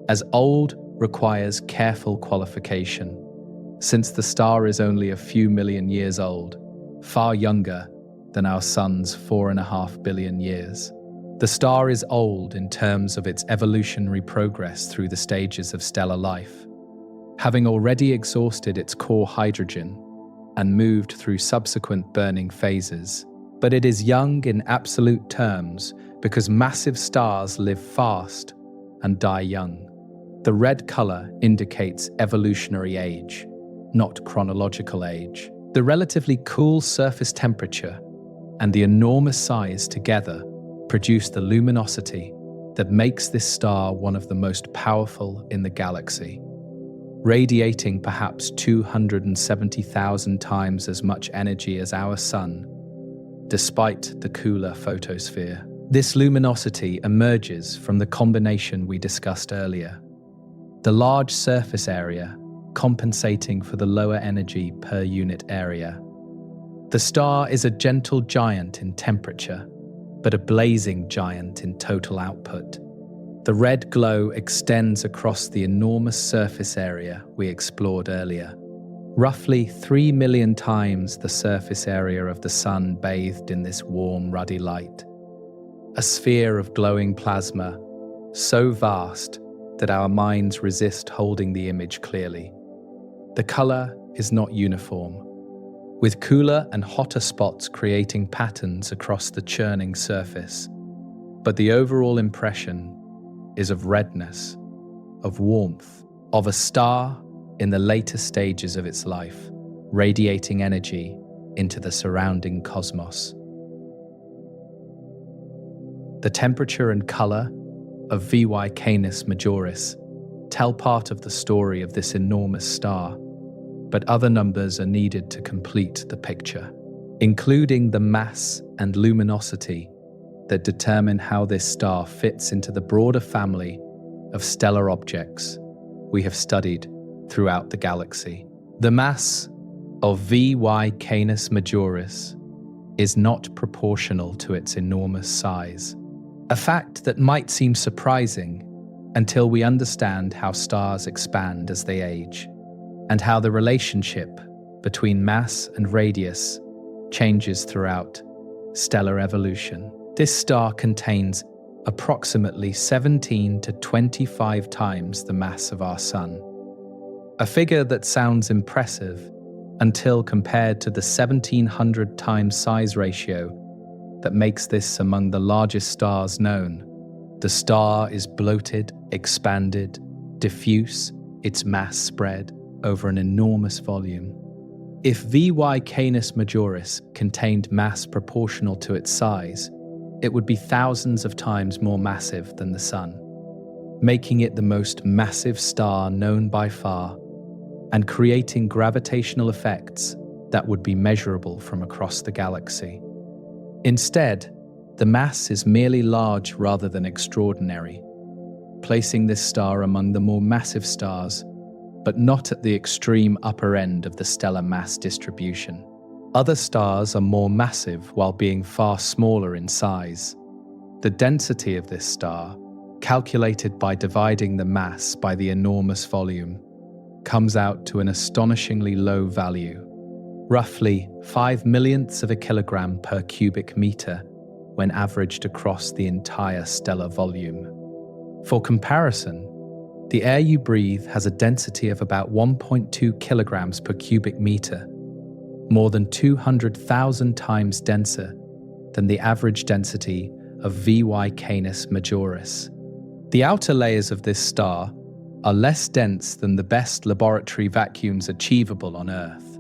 as old requires careful qualification, since the star is only a few million years old, far younger than our Sun's 4.5 billion years. The star is old in terms of its evolutionary progress through the stages of stellar life, having already exhausted its core hydrogen and moved through subsequent burning phases. But it is young in absolute terms because massive stars live fast and die young. The red color indicates evolutionary age, not chronological age. The relatively cool surface temperature and the enormous size together produce the luminosity that makes this star one of the most powerful in the galaxy, radiating perhaps 270,000 times as much energy as our Sun, despite the cooler photosphere. This luminosity emerges from the combination we discussed earlier: the large surface area compensating for the lower energy per unit area. The star is a gentle giant in temperature, but a blazing giant in total output. The red glow extends across the enormous surface area we explored earlier, roughly 3 million times the surface area of the Sun bathed in this warm, ruddy light. A sphere of glowing plasma, so vast that our minds resist holding the image clearly. The color is not uniform, with cooler and hotter spots creating patterns across the churning surface. But the overall impression is of redness, of warmth, of a star in the later stages of its life, radiating energy into the surrounding cosmos. The temperature and color of V Y Canis Majoris tell part of the story of this enormous star, but other numbers are needed to complete the picture. including the mass and luminosity that determine how this star fits into the broader family of stellar objects we have studied throughout the galaxy. The mass of V Y Canis Majoris is not proportional to its enormous size, a fact that might seem surprising until we understand how stars expand as they age, and how the relationship between mass and radius changes throughout stellar evolution. This star contains approximately 17 to 25 times the mass of our Sun, a figure that sounds impressive until compared to the 1,700 times size ratio that makes this among the largest stars known. The star is bloated, expanded, diffuse, its mass spread over an enormous volume. If V Y Canis Majoris contained mass proportional to its size, it would be thousands of times more massive than the Sun, making it the most massive star known by far, and creating gravitational effects that would be measurable from across the galaxy. Instead, the mass is merely large rather than extraordinary, placing this star among the more massive stars, but not at the extreme upper end of the stellar mass distribution. Other stars are more massive while being far smaller in size. The density of this star, calculated by dividing the mass by the enormous volume, comes out to an astonishingly low value, roughly 5 millionths of a kilogram per cubic meter when averaged across the entire stellar volume. For comparison, the air you breathe has a density of about 1.2 kilograms per cubic meter, more than 200,000 times denser than the average density of V Y Canis Majoris. The outer layers of this star are less dense than the best laboratory vacuums achievable on Earth.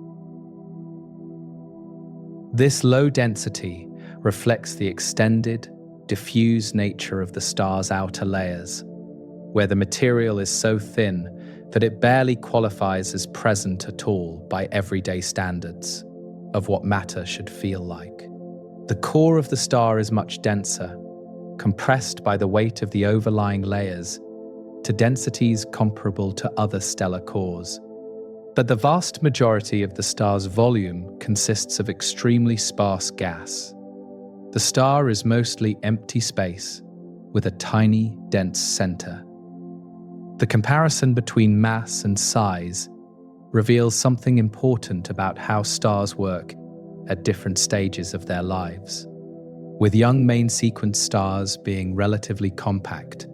This low density reflects the extended, diffuse nature of the star's outer layers, where the material is so thin that it barely qualifies as present at all by everyday standards of what matter should feel like. The core of the star is much denser, compressed by the weight of the overlying layers to densities comparable to other stellar cores. But the vast majority of the star's volume consists of extremely sparse gas. The star is mostly empty space with a tiny, dense center. The comparison between mass and size reveals something important about how stars work at different stages of their lives, with young main sequence stars being relatively compact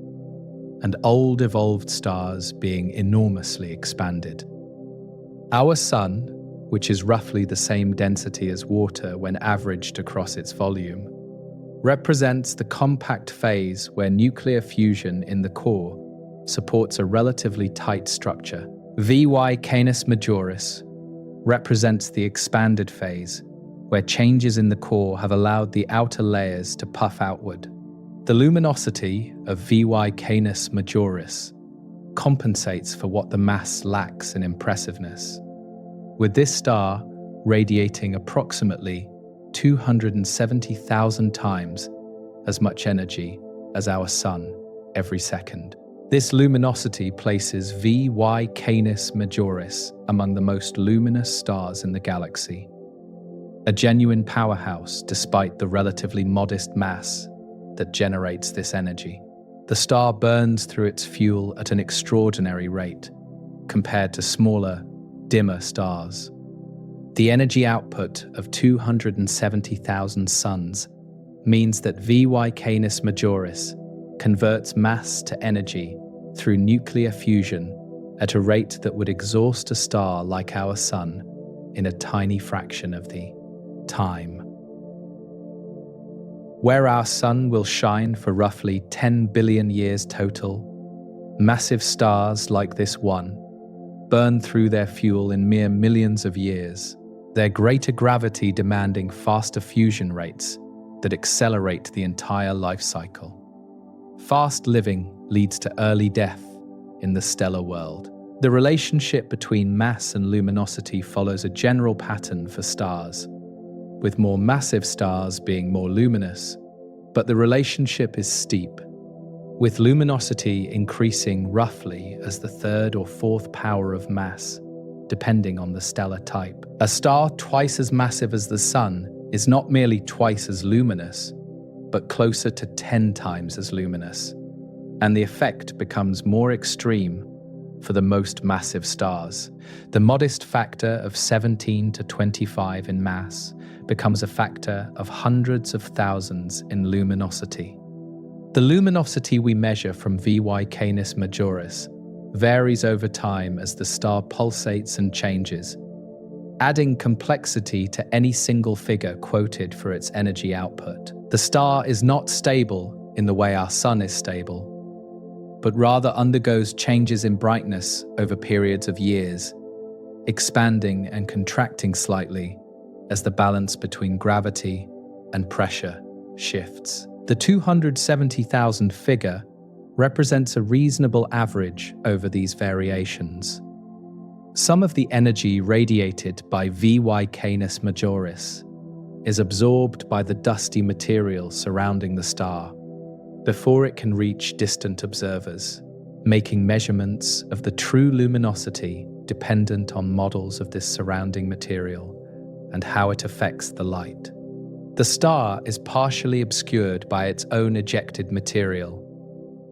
and old evolved stars being enormously expanded. Our Sun, which is roughly the same density as water when averaged across its volume, represents the compact phase where nuclear fusion in the core supports a relatively tight structure. V Y Canis Majoris represents the expanded phase, where changes in the core have allowed the outer layers to puff outward. The luminosity of V Y Canis Majoris compensates for what the mass lacks in impressiveness, with this star radiating approximately 270,000 times as much energy as our Sun every second. This luminosity places V Y Canis Majoris among the most luminous stars in the galaxy, a genuine powerhouse despite the relatively modest mass that generates this energy. The star burns through its fuel at an extraordinary rate compared to smaller, dimmer stars. The energy output of 270,000 suns means that V Y Canis Majoris converts mass to energy through nuclear fusion at a rate that would exhaust a star like our Sun in a tiny fraction of the time. Where our Sun will shine for roughly 10 billion years total, massive stars like this one burn through their fuel in mere millions of years, their greater gravity demanding faster fusion rates that accelerate the entire life cycle. Fast living leads to early death in the stellar world. The relationship between mass and luminosity follows a general pattern for stars, with more massive stars being more luminous, but the relationship is steep, with luminosity increasing roughly as the third or fourth power of mass, depending on the stellar type. A star twice as massive as the Sun is not merely twice as luminous, but closer to 10 times as luminous, and the effect becomes more extreme for the most massive stars. The modest factor of 17 to 25 in mass becomes a factor of hundreds of thousands in luminosity. The luminosity we measure from V Y Canis Majoris varies over time as the star pulsates and changes, adding complexity to any single figure quoted for its energy output. The star is not stable in the way our Sun is stable, but rather undergoes changes in brightness over periods of years, expanding and contracting slightly as the balance between gravity and pressure shifts. The 270,000 figure represents a reasonable average over these variations. Some of the energy radiated by V Y Canis Majoris is absorbed by the dusty material surrounding the star before it can reach distant observers, making measurements of the true luminosity dependent on models of this surrounding material and how it affects the light. The star is partially obscured by its own ejected material,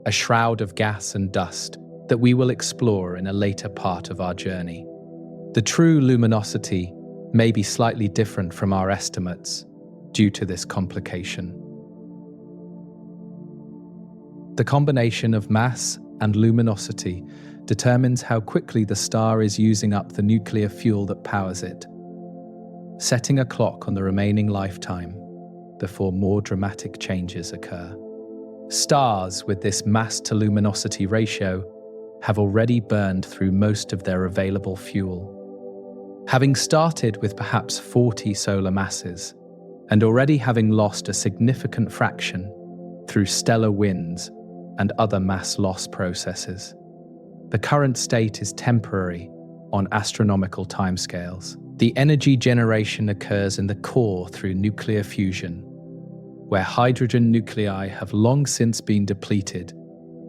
a shroud of gas and dust that we will explore in a later part of our journey. The true luminosity may be slightly different from our estimates due to this complication. The combination of mass and luminosity determines how quickly the star is using up the nuclear fuel that powers it, setting a clock on the remaining lifetime before more dramatic changes occur. Stars with this mass-to-luminosity ratio have already burned through most of their available fuel. Having started with perhaps 40 solar masses, and already having lost a significant fraction through stellar winds and other mass loss processes, the current state is temporary on astronomical timescales. The energy generation occurs in the core through nuclear fusion, where hydrogen nuclei have long since been depleted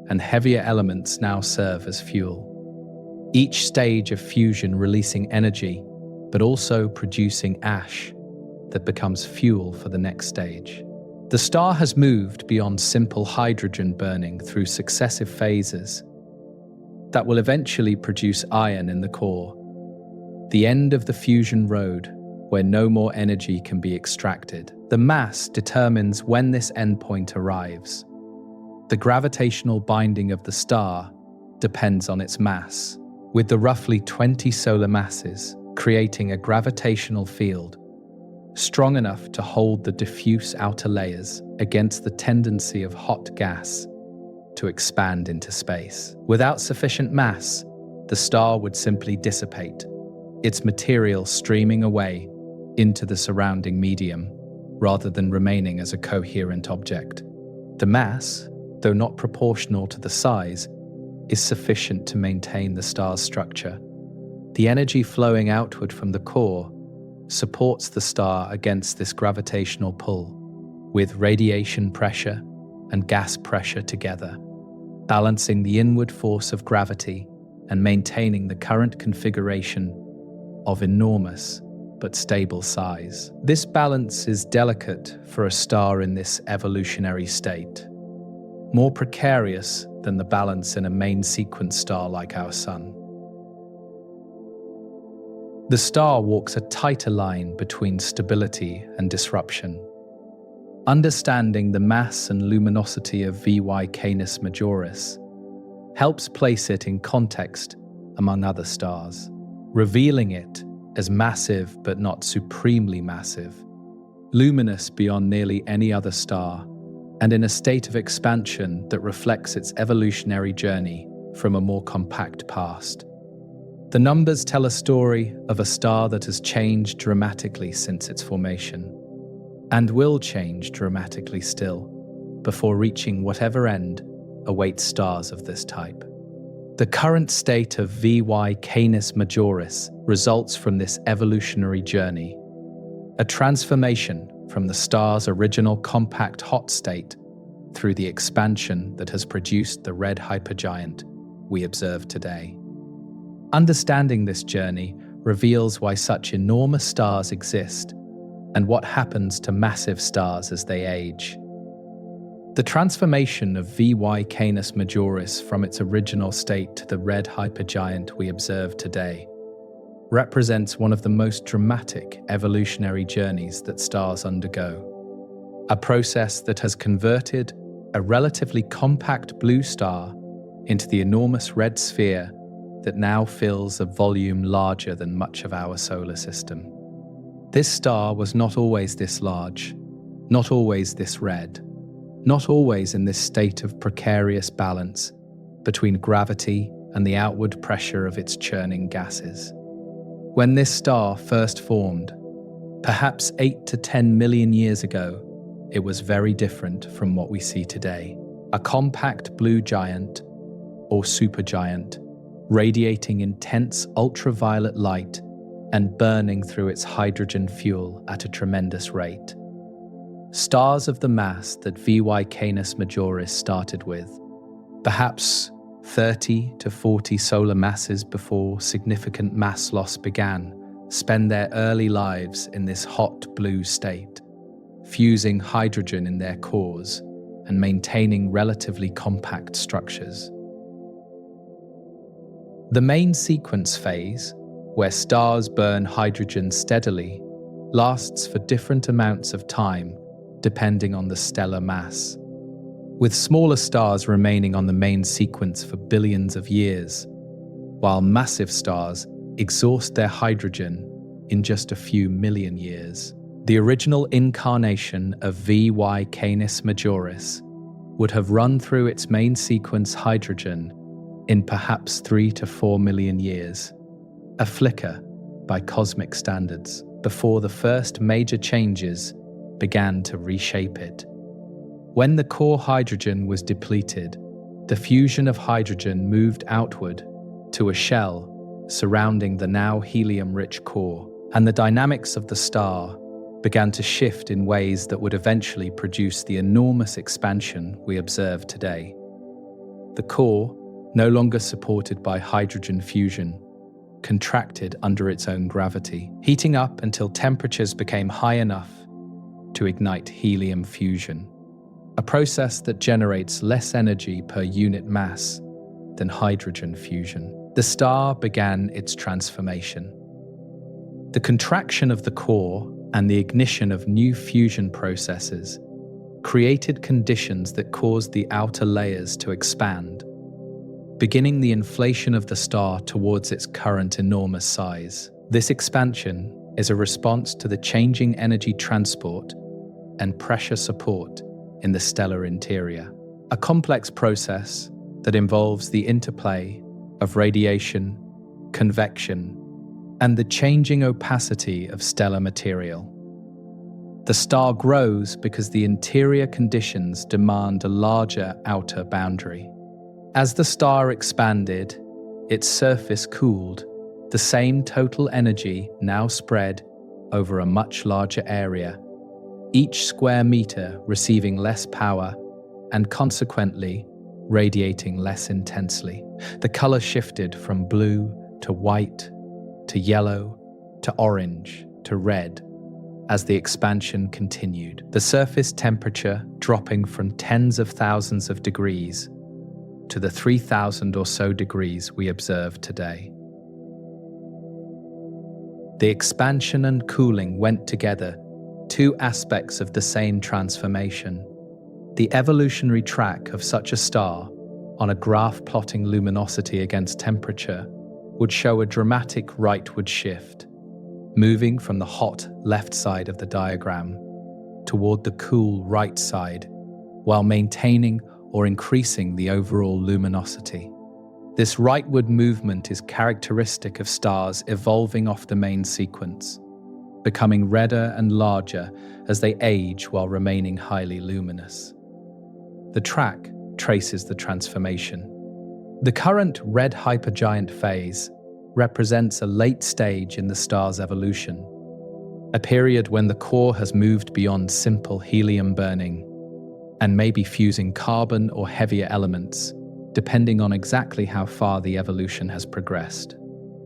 and heavier elements now serve as fuel. Each stage of fusion releasing energy, but also producing ash that becomes fuel for the next stage. The star has moved beyond simple hydrogen burning through successive phases that will eventually produce iron in the core, the end of the fusion road where no more energy can be extracted. The mass determines when this endpoint arrives. The gravitational binding of the star depends on its mass, with the roughly 20 solar masses creating a gravitational field strong enough to hold the diffuse outer layers against the tendency of hot gas to expand into space. Without sufficient mass, the star would simply dissipate, its material streaming away into the surrounding medium, rather than remaining as a coherent object. The mass, though not proportional to the size, is sufficient to maintain the star's structure. The energy flowing outward from the core supports the star against this gravitational pull, with radiation pressure and gas pressure together, balancing the inward force of gravity and maintaining the current configuration of enormous but stable size. This balance is delicate for a star in this evolutionary state, more precarious than the balance in a main sequence star like our Sun. The star walks a tighter line between stability and disruption. Understanding the mass and luminosity of V Y Canis Majoris helps place it in context among other stars, revealing it as massive but not supremely massive, luminous beyond nearly any other star, and in a state of expansion that reflects its evolutionary journey from a more compact past. The numbers tell a story of a star that has changed dramatically since its formation, and will change dramatically still, before reaching whatever end awaits stars of this type. The current state of V Y Canis Majoris results from this evolutionary journey, a transformation from the star's original compact hot state through the expansion that has produced the red hypergiant we observe today. Understanding this journey reveals why such enormous stars exist and what happens to massive stars as they age. The transformation of V Y Canis Majoris from its original state to the red hypergiant we observe today represents one of the most dramatic evolutionary journeys that stars undergo. A process that has converted a relatively compact blue star into the enormous red sphere that now fills a volume larger than much of our solar system. This star was not always this large, not always this red, not always in this state of precarious balance between gravity and the outward pressure of its churning gases. When this star first formed, perhaps 8 to 10 million years ago, it was very different from what we see today. A compact blue giant, or supergiant, radiating intense ultraviolet light and burning through its hydrogen fuel at a tremendous rate. Stars of the mass that V Y Canis Majoris started with, perhaps 30 to 40 solar masses before significant mass loss began, spend their early lives in this hot blue state, fusing hydrogen in their cores and maintaining relatively compact structures. The main sequence phase, where stars burn hydrogen steadily, lasts for different amounts of time depending on the stellar mass, with smaller stars remaining on the main sequence for billions of years, while massive stars exhaust their hydrogen in just a few million years. The original incarnation of V Y Canis Majoris would have run through its main sequence hydrogen in perhaps 3 to 4 million years, a flicker by cosmic standards, before the first major changes began to reshape it. When the core hydrogen was depleted, the fusion of hydrogen moved outward to a shell surrounding the now helium-rich core, and the dynamics of the star began to shift in ways that would eventually produce the enormous expansion we observe today. The core, no longer supported by hydrogen fusion, contracted under its own gravity, heating up until temperatures became high enough to ignite helium fusion, a process that generates less energy per unit mass than hydrogen fusion. The star began its transformation. The contraction of the core and the ignition of new fusion processes created conditions that caused the outer layers to expand, beginning the inflation of the star towards its current enormous size. This expansion is a response to the changing energy transport and pressure support in the stellar interior, a complex process that involves the interplay of radiation, convection, and the changing opacity of stellar material. The star grows because the interior conditions demand a larger outer boundary. As the star expanded, its surface cooled, the same total energy now spread over a much larger area, each square meter receiving less power and consequently radiating less intensely. The color shifted from blue to white to yellow to orange to red as the expansion continued, the surface temperature dropping from tens of thousands of degrees to the 3,000 or so degrees we observe today. The expansion and cooling went together, two aspects of the same transformation. The evolutionary track of such a star, on a graph plotting luminosity against temperature, would show a dramatic rightward shift, moving from the hot left side of the diagram toward the cool right side, while maintaining or increasing the overall luminosity. This rightward movement is characteristic of stars evolving off the main sequence, becoming redder and larger as they age while remaining highly luminous. The track traces the transformation. The current red hypergiant phase represents a late stage in the star's evolution. a period when the core has moved beyond simple helium burning and maybe fusing carbon or heavier elements, depending on exactly how far the evolution has progressed.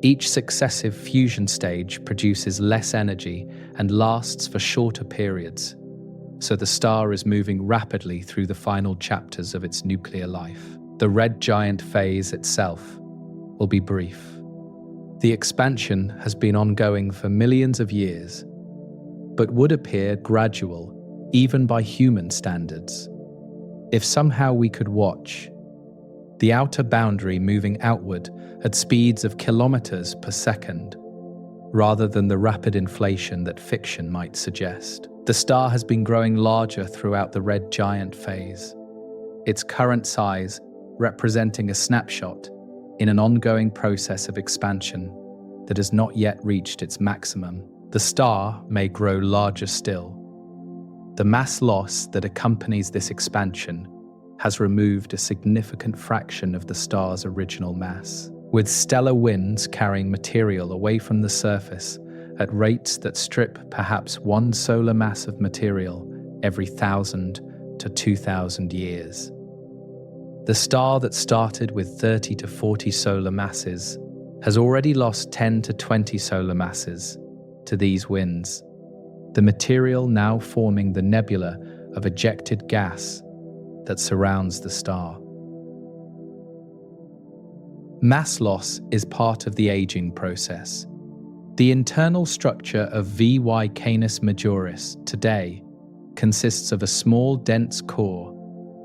Each successive fusion stage produces less energy and lasts for shorter periods, so the star is moving rapidly through the final chapters of its nuclear life. The red giant phase itself will be brief. The expansion has been ongoing for millions of years, but would appear gradual, even by human standards. If somehow we could watch the outer boundary moving outward at speeds of kilometers per second, rather than the rapid inflation that fiction might suggest. The star has been growing larger throughout the red giant phase, its current size representing a snapshot in an ongoing process of expansion that has not yet reached its maximum. The star may grow larger still. The mass loss that accompanies this expansion has removed a significant fraction of the star's original mass, with stellar winds carrying material away from the surface at rates that strip perhaps one solar mass of material every 1,000 to 2,000 years. The star that started with 30 to 40 solar masses has already lost 10 to 20 solar masses to these winds, the material now forming the nebula of ejected gas that surrounds the star. Mass loss is part of the aging process. The internal structure of V Y Canis Majoris today consists of a small, dense core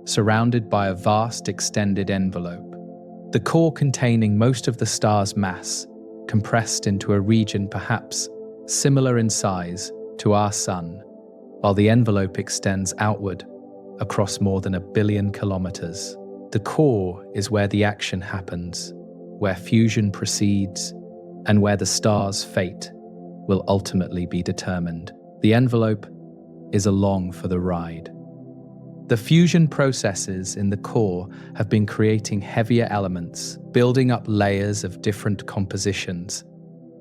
surrounded by a vast extended envelope. The core containing most of the star's mass, compressed into a region perhaps similar in size to our Sun, while the envelope extends outward across more than 1 billion kilometers. The core is where the action happens, where fusion proceeds, and where the star's fate will ultimately be determined. The envelope is along for the ride. The fusion processes in the core have been creating heavier elements, building up layers of different compositions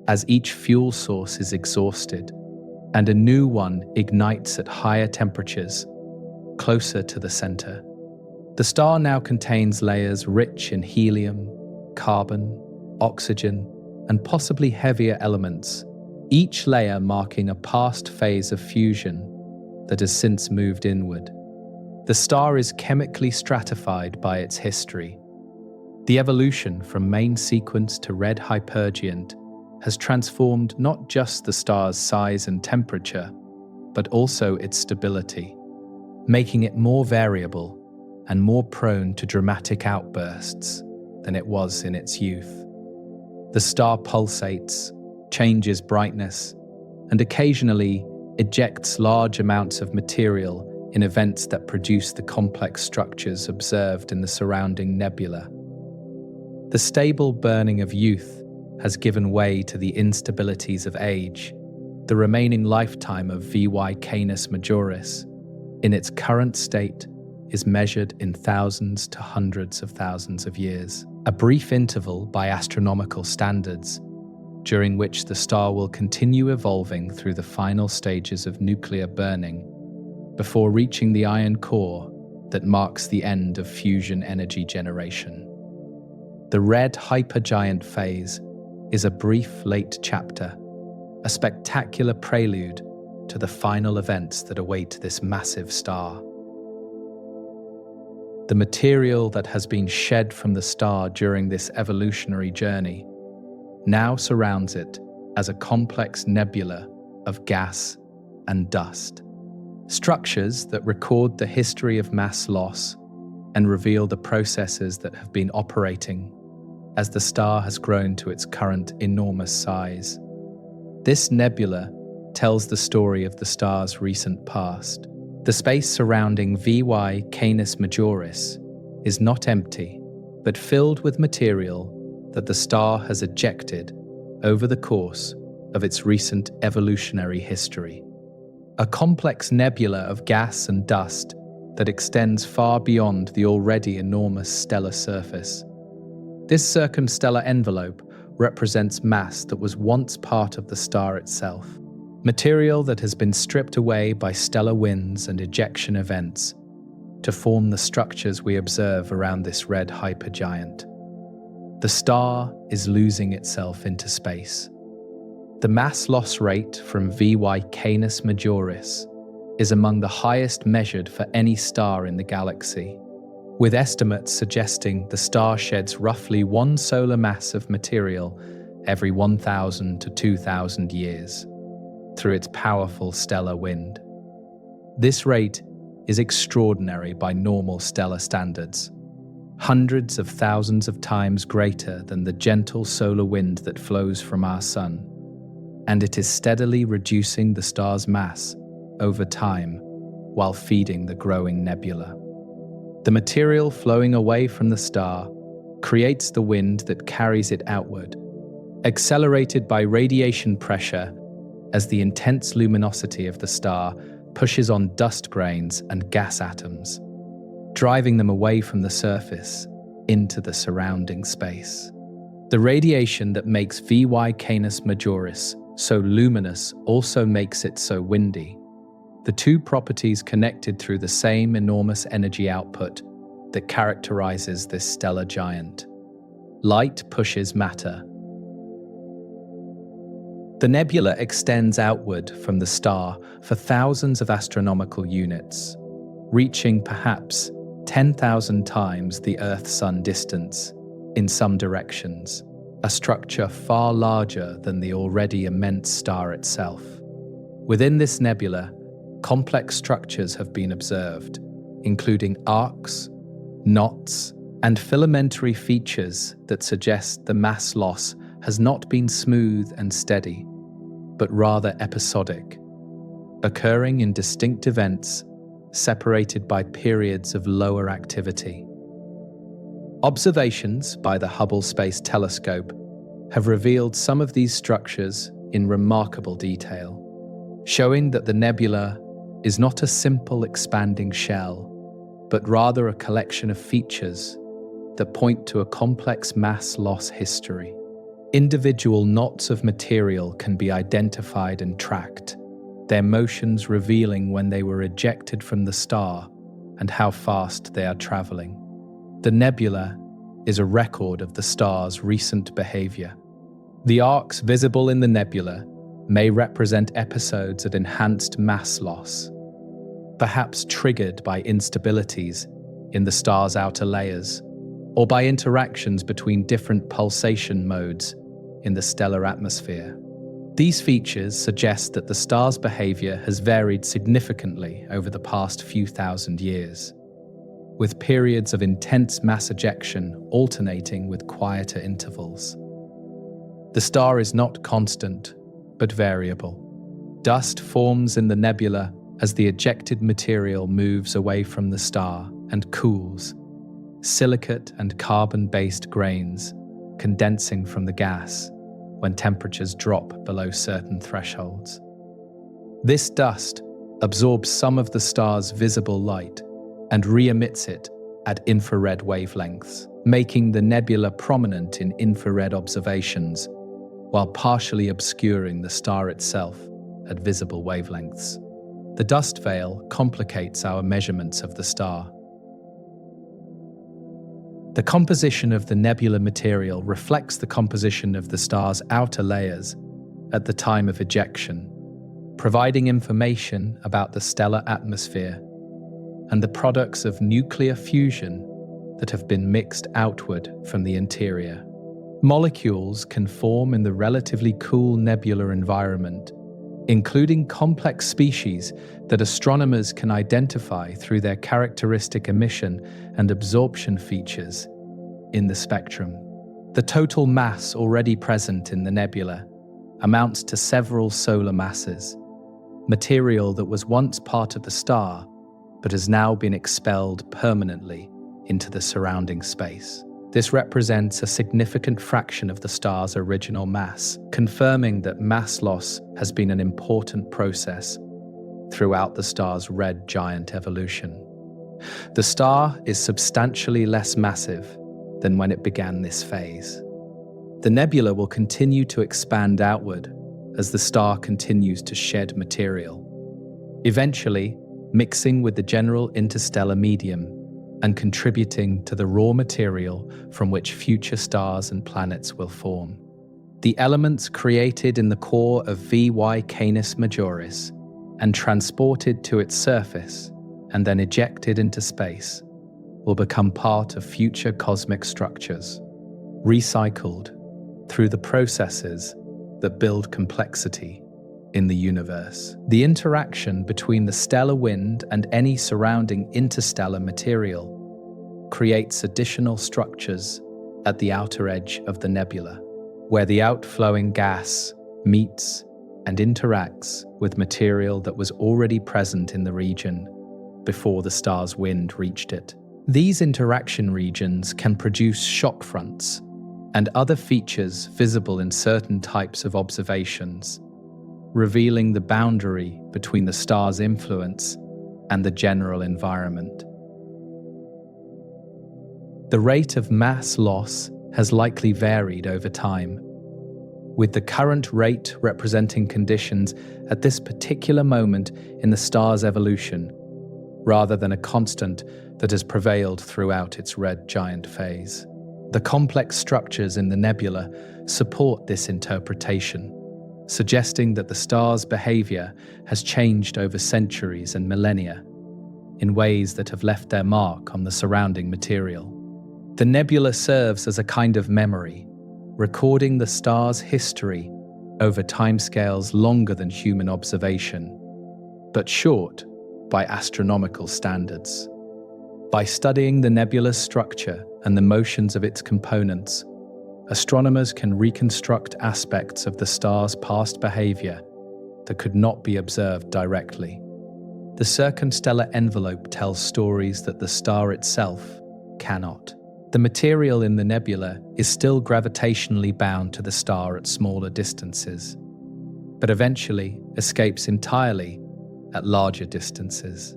as each fuel source is exhausted, and a new one ignites at higher temperatures, closer to the center. The star now contains layers rich in helium, carbon, oxygen, and possibly heavier elements, each layer marking a past phase of fusion that has since moved inward. The star is chemically stratified by its history. The evolution from main sequence to red hypergiant has transformed not just the star's size and temperature, but also its stability, making it more variable and more prone to dramatic outbursts than it was in its youth. The star pulsates, changes brightness, and occasionally ejects large amounts of material in events that produce the complex structures observed in the surrounding nebula. The stable burning of youth has given way to the instabilities of age. The remaining lifetime of V Y Canis Majoris, in its current state, is measured in thousands to hundreds of thousands of years, a brief interval by astronomical standards, during which the star will continue evolving through the final stages of nuclear burning, before reaching the iron core that marks the end of fusion energy generation. The red hypergiant phase is a brief late chapter, a spectacular prelude to the final events that await this massive star. The material that has been shed from the star during this evolutionary journey now surrounds it as a complex nebula of gas and dust. Structures that record the history of mass loss and reveal the processes that have been operating as the star has grown to its current enormous size. This nebula tells the story of the star's recent past. The space surrounding V Y Canis Majoris is not empty, but filled with material that the star has ejected over the course of its recent evolutionary history. A complex nebula of gas and dust that extends far beyond the already enormous stellar surface. This circumstellar envelope represents mass that was once part of the star itself, material that has been stripped away by stellar winds and ejection events to form the structures we observe around this red hypergiant. The star is losing itself into space. The mass loss rate from V Y Canis Majoris is among the highest measured for any star in the galaxy, with estimates suggesting the star sheds roughly one solar mass of material every 1,000 to 2,000 years through its powerful stellar wind. This rate is extraordinary by normal stellar standards, hundreds of thousands of times greater than the gentle solar wind that flows from our sun, and it is steadily reducing the star's mass over time while feeding the growing nebula. The material flowing away from the star creates the wind that carries it outward, accelerated by radiation pressure as the intense luminosity of the star pushes on dust grains and gas atoms, driving them away from the surface into the surrounding space. The radiation that makes V Y Canis Majoris so luminous also makes it so windy, the two properties connected through the same enormous energy output that characterizes this stellar giant. Light pushes matter. The nebula extends outward from the star for thousands of astronomical units, reaching perhaps 10,000 times the Earth-Sun distance in some directions, a structure far larger than the already immense star itself. Within this nebula, complex structures have been observed, including arcs, knots, and filamentary features that suggest the mass loss has not been smooth and steady, but rather episodic, occurring in distinct events separated by periods of lower activity. Observations by the Hubble Space Telescope have revealed some of these structures in remarkable detail, showing that the nebula is not a simple expanding shell, but rather a collection of features that point to a complex mass loss history. Individual knots of material can be identified and tracked, their motions revealing when they were ejected from the star and how fast they are traveling. The nebula is a record of the star's recent behavior. The arcs visible in the nebula may represent episodes of enhanced mass loss, perhaps triggered by instabilities in the star's outer layers, or by interactions between different pulsation modes in the stellar atmosphere. These features suggest that the star's behavior has varied significantly over the past few thousand years, with periods of intense mass ejection alternating with quieter intervals. The star is not constant, but variable. Dust forms in the nebula as the ejected material moves away from the star and cools, silicate and carbon-based grains condensing from the gas when temperatures drop below certain thresholds. This dust absorbs some of the star's visible light and re-emits it at infrared wavelengths, making the nebula prominent in infrared observations, while partially obscuring the star itself at visible wavelengths. The dust veil complicates our measurements of the star. The composition of the nebula material reflects the composition of the star's outer layers at the time of ejection, providing information about the stellar atmosphere and the products of nuclear fusion that have been mixed outward from the interior. Molecules can form in the relatively cool nebular environment, including complex species that astronomers can identify through their characteristic emission and absorption features in the spectrum. The total mass already present in the nebula amounts to several solar masses, material that was once part of the star but has now been expelled permanently into the surrounding space. This represents a significant fraction of the star's original mass, confirming that mass loss has been an important process throughout the star's red giant evolution. The star is substantially less massive than when it began this phase. The nebula will continue to expand outward, as the star continues to shed material, eventually mixing with the general interstellar medium and contributing to the raw material from which future stars and planets will form. The elements created in the core of V Y Canis Majoris and transported to its surface and then ejected into space will become part of future cosmic structures, recycled through the processes that build complexity in the universe. The interaction between the stellar wind and any surrounding interstellar material creates additional structures at the outer edge of the nebula, where the outflowing gas meets and interacts with material that was already present in the region before the star's wind reached it. These interaction regions can produce shock fronts and other features visible in certain types of observations, revealing the boundary between the star's influence and the general environment. The rate of mass loss has likely varied over time, with the current rate representing conditions at this particular moment in the star's evolution, rather than a constant that has prevailed throughout its red giant phase. The complex structures in the nebula support this interpretation, suggesting that the star's behavior has changed over centuries and millennia in ways that have left their mark on the surrounding material. The nebula serves as a kind of memory, recording the star's history over timescales longer than human observation, but short by astronomical standards. By studying the nebula's structure and the motions of its components, astronomers can reconstruct aspects of the star's past behavior that could not be observed directly. The circumstellar envelope tells stories that the star itself cannot. The material in the nebula is still gravitationally bound to the star at smaller distances, but eventually escapes entirely at larger distances,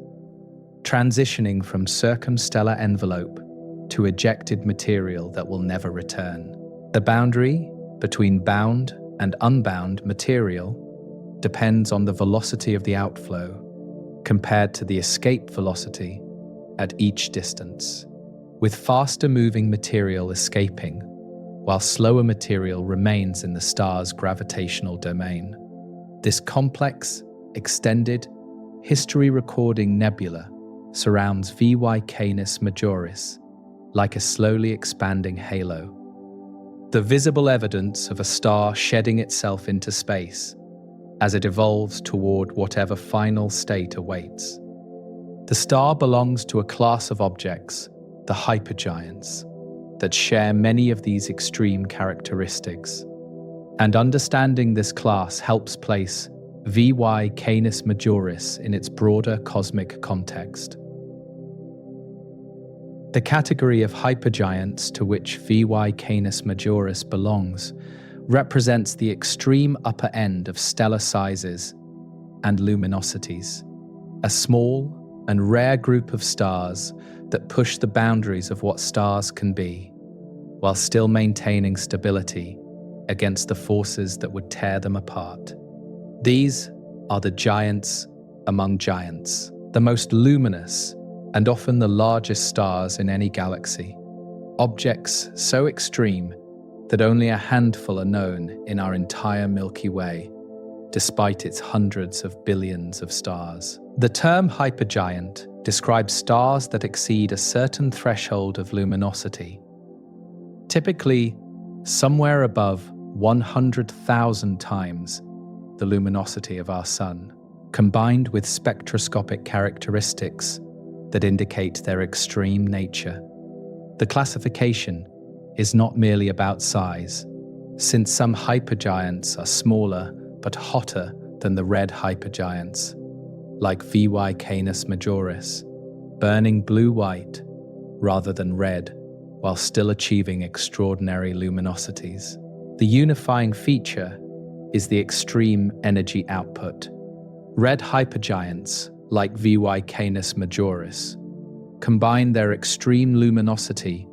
transitioning from circumstellar envelope to ejected material that will never return. The boundary between bound and unbound material depends on the velocity of the outflow compared to the escape velocity at each distance, with faster moving material escaping, while slower material remains in the star's gravitational domain. This complex, extended, history-recording nebula surrounds V Y Canis Majoris like a slowly expanding halo, the visible evidence of a star shedding itself into space as it evolves toward whatever final state awaits. The star belongs to a class of objects, the hypergiants, that share many of these extreme characteristics, and understanding this class helps place V Y Canis Majoris in its broader cosmic context. The category of hypergiants to which V Y Canis Majoris belongs represents the extreme upper end of stellar sizes and luminosities, a small and rare group of stars that push the boundaries of what stars can be, while still maintaining stability against the forces that would tear them apart. These are the giants among giants, the most luminous and often the largest stars in any galaxy, objects so extreme that only a handful are known in our entire Milky Way, despite its hundreds of billions of stars. The term hypergiant describes stars that exceed a certain threshold of luminosity, typically somewhere above 100,000 times the luminosity of our Sun, combined with spectroscopic characteristics that indicate their extreme nature. The classification is not merely about size, since some hypergiants are smaller but hotter than the red hypergiants, like V Y Canis Majoris, burning blue-white rather than red, while still achieving extraordinary luminosities. The unifying feature is the extreme energy output. Red hypergiants, like V Y Canis Majoris, combine their extreme luminosity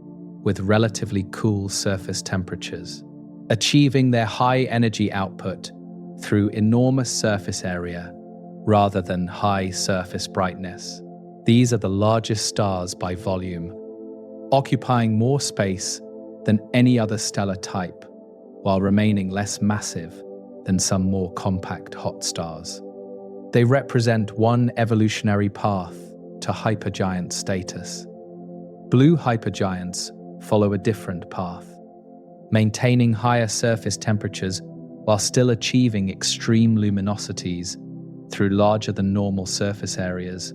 with relatively cool surface temperatures, achieving their high energy output through enormous surface area rather than high surface brightness. These are the largest stars by volume, occupying more space than any other stellar type, while remaining less massive than some more compact hot stars. They represent one evolutionary path to hypergiant status. Blue hypergiants follow a different path, maintaining higher surface temperatures while still achieving extreme luminosities through larger than normal surface areas,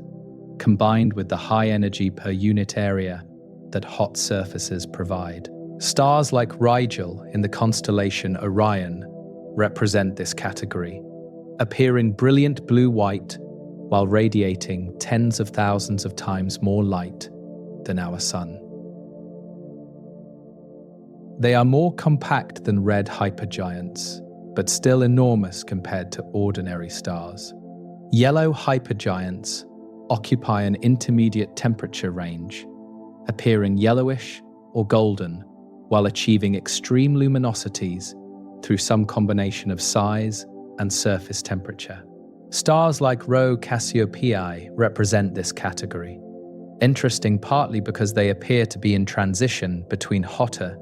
combined with the high energy per unit area that hot surfaces provide. Stars like Rigel in the constellation Orion represent this category, appearing brilliant blue-white while radiating tens of thousands of times more light than our Sun. They are more compact than red hypergiants, but still enormous compared to ordinary stars. Yellow hypergiants occupy an intermediate temperature range, appearing yellowish or golden while achieving extreme luminosities through some combination of size and surface temperature. Stars like Rho Cassiopeiae represent this category, interesting partly because they appear to be in transition between hotter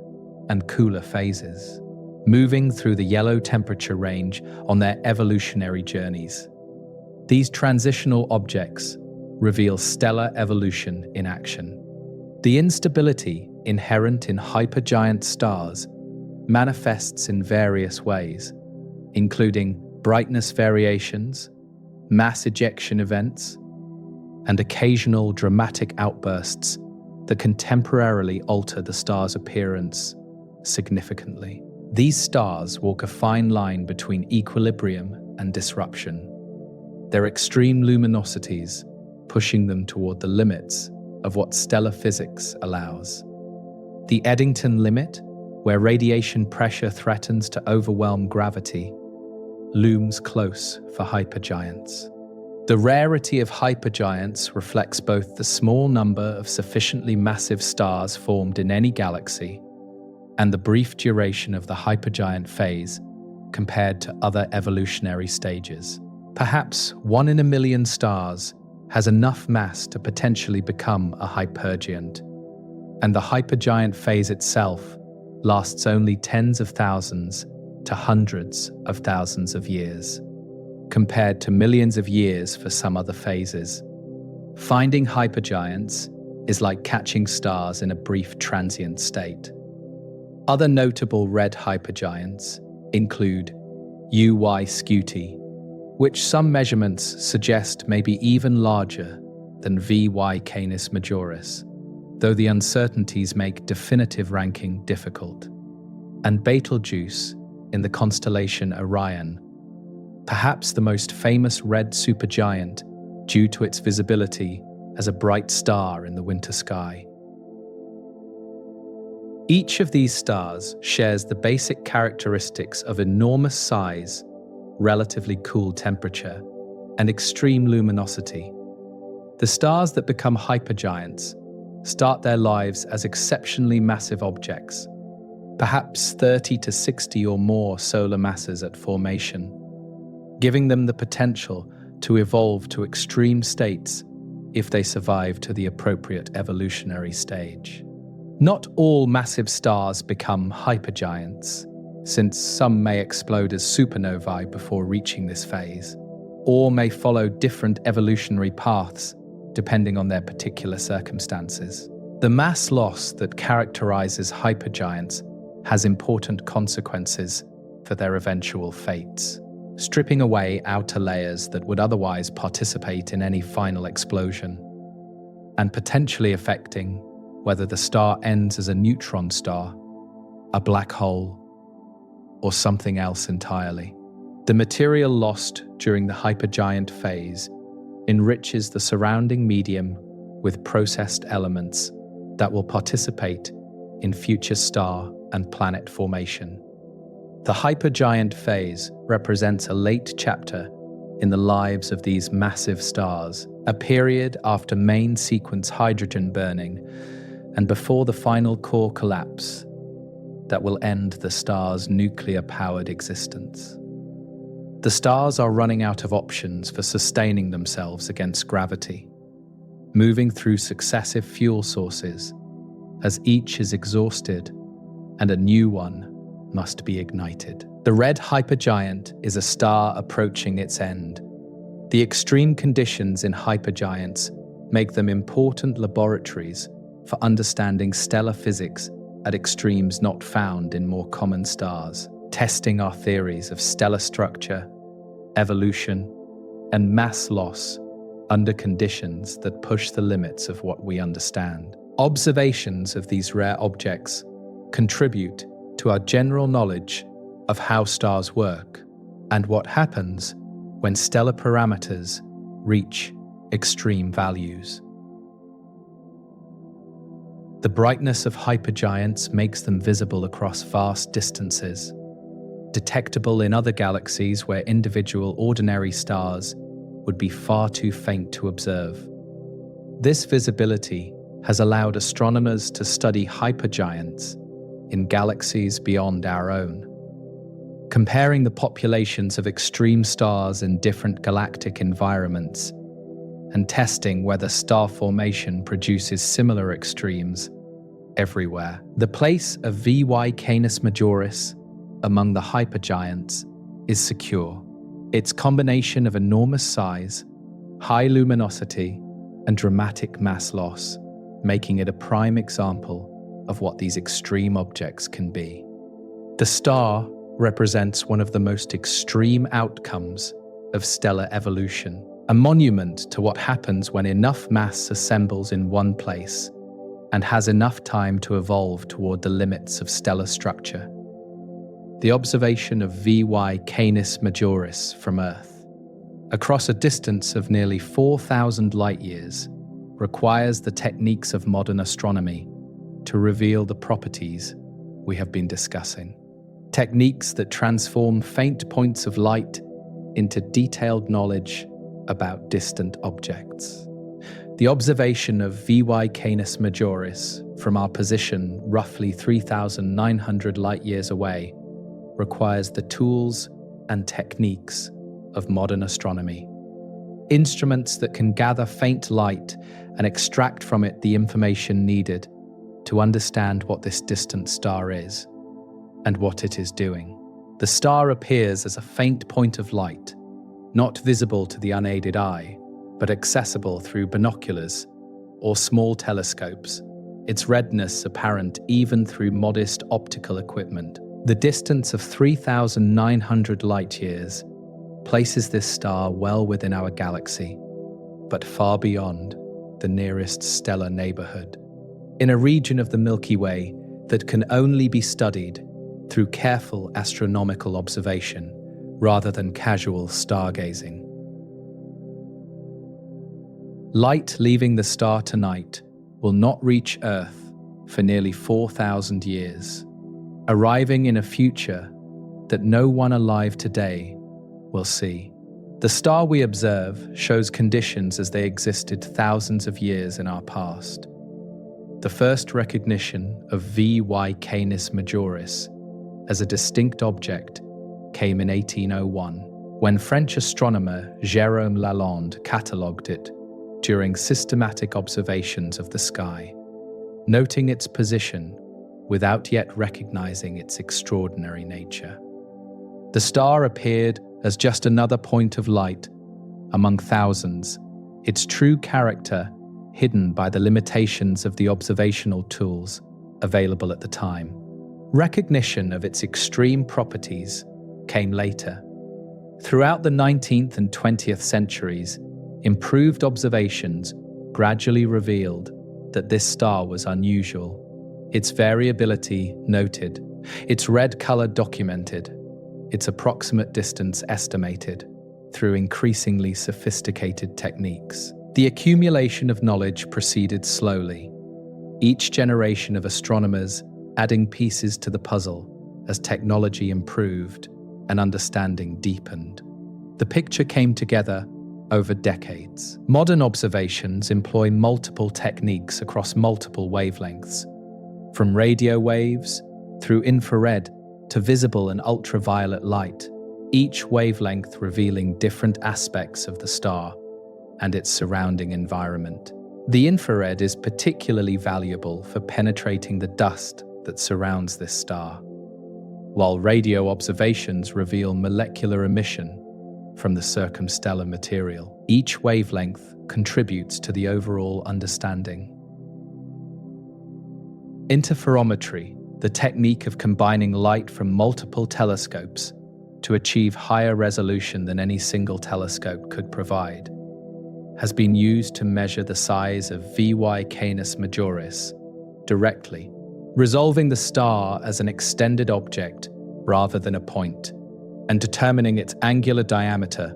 and cooler phases, moving through the yellow temperature range on their evolutionary journeys. These transitional objects reveal stellar evolution in action. The instability inherent in hypergiant stars manifests in various ways, including brightness variations, mass ejection events, and occasional dramatic outbursts that can temporarily alter the star's appearance significantly. These stars walk a fine line between equilibrium and disruption, their extreme luminosities pushing them toward the limits of what stellar physics allows. The Eddington limit, where radiation pressure threatens to overwhelm gravity, looms close for hypergiants. The rarity of hypergiants reflects both the small number of sufficiently massive stars formed in any galaxy and the brief duration of the hypergiant phase compared to other evolutionary stages. Perhaps 1 in a million stars has enough mass to potentially become a hypergiant, and the hypergiant phase itself lasts only tens of thousands to hundreds of thousands of years, compared to millions of years for some other phases. Finding hypergiants is like catching stars in a brief transient state. Other notable red hypergiants include UY Scuti, which some measurements suggest may be even larger than V Y Canis Majoris, though the uncertainties make definitive ranking difficult, and Betelgeuse in the constellation Orion, perhaps the most famous red supergiant due to its visibility as a bright star in the winter sky. Each of these stars shares the basic characteristics of enormous size, relatively cool temperature, and extreme luminosity. The stars that become hypergiants start their lives as exceptionally massive objects, perhaps 30 to 60 or more solar masses at formation, giving them the potential to evolve to extreme states if they survive to the appropriate evolutionary stage. Not all massive stars become hypergiants, since some may explode as supernovae before reaching this phase, or may follow different evolutionary paths depending on their particular circumstances. The mass loss that characterizes hypergiants has important consequences for their eventual fates, stripping away outer layers that would otherwise participate in any final explosion, and potentially affecting whether the star ends as a neutron star, a black hole, or something else entirely. The material lost during the hypergiant phase enriches the surrounding medium with processed elements that will participate in future star and planet formation. The hypergiant phase represents a late chapter in the lives of these massive stars, a period after main sequence hydrogen burning and before the final core collapse that will end the star's nuclear-powered existence. The stars are running out of options for sustaining themselves against gravity, moving through successive fuel sources as each is exhausted and a new one must be ignited. The red hypergiant is a star approaching its end. The extreme conditions in hypergiants make them important laboratories for understanding stellar physics at extremes not found in more common stars, testing our theories of stellar structure, evolution, and mass loss under conditions that push the limits of what we understand. Observations of these rare objects contribute to our general knowledge of how stars work and what happens when stellar parameters reach extreme values. The brightness of hypergiants makes them visible across vast distances, detectable in other galaxies where individual ordinary stars would be far too faint to observe. This visibility has allowed astronomers to study hypergiants in galaxies beyond our own. Comparing the populations of extreme stars in different galactic environments and testing whether star formation produces similar extremes everywhere. The place of V Y Canis Majoris among the hypergiants is secure. Its combination of enormous size, high luminosity, and dramatic mass loss, making it a prime example of what these extreme objects can be. The star represents one of the most extreme outcomes of stellar evolution, a monument to what happens when enough mass assembles in one place and has enough time to evolve toward the limits of stellar structure. The observation of V Y Canis Majoris from Earth, across a distance of nearly 4,000 light-years, requires the techniques of modern astronomy to reveal the properties we have been discussing. Techniques that transform faint points of light into detailed knowledge about distant objects. The observation of V Y Canis Majoris from our position roughly 3,900 light-years away requires the tools and techniques of modern astronomy. Instruments that can gather faint light and extract from it the information needed to understand what this distant star is and what it is doing. The star appears as a faint point of light, not visible to the unaided eye, but accessible through binoculars or small telescopes, its redness apparent even through modest optical equipment. The distance of 3,900 light-years places this star well within our galaxy, but far beyond the nearest stellar neighborhood, in a region of the Milky Way that can only be studied through careful astronomical observation rather than casual stargazing. Light leaving the star tonight will not reach Earth for nearly 4,000 years, arriving in a future that no one alive today will see. The star we observe shows conditions as they existed thousands of years in our past. The first recognition of V Y Canis Majoris as a distinct object came in 1801, when French astronomer Jérôme Lalande catalogued it during systematic observations of the sky, noting its position without yet recognizing its extraordinary nature. The star appeared as just another point of light among thousands, its true character hidden by the limitations of the observational tools available at the time. Recognition of its extreme properties came later. Throughout the 19th and 20th centuries, improved observations gradually revealed that this star was unusual, its variability noted, its red color documented, its approximate distance estimated through increasingly sophisticated techniques. The accumulation of knowledge proceeded slowly, each generation of astronomers adding pieces to the puzzle as technology improved and understanding deepened. The picture came together over decades. Modern observations employ multiple techniques across multiple wavelengths, from radio waves through infrared to visible and ultraviolet light, each wavelength revealing different aspects of the star and its surrounding environment. The infrared is particularly valuable for penetrating the dust that surrounds this star, while radio observations reveal molecular emission from the circumstellar material. Each wavelength contributes to the overall understanding. Interferometry, the technique of combining light from multiple telescopes to achieve higher resolution than any single telescope could provide, has been used to measure the size of V Y Canis Majoris directly, resolving the star as an extended object rather than a point, and determining its angular diameter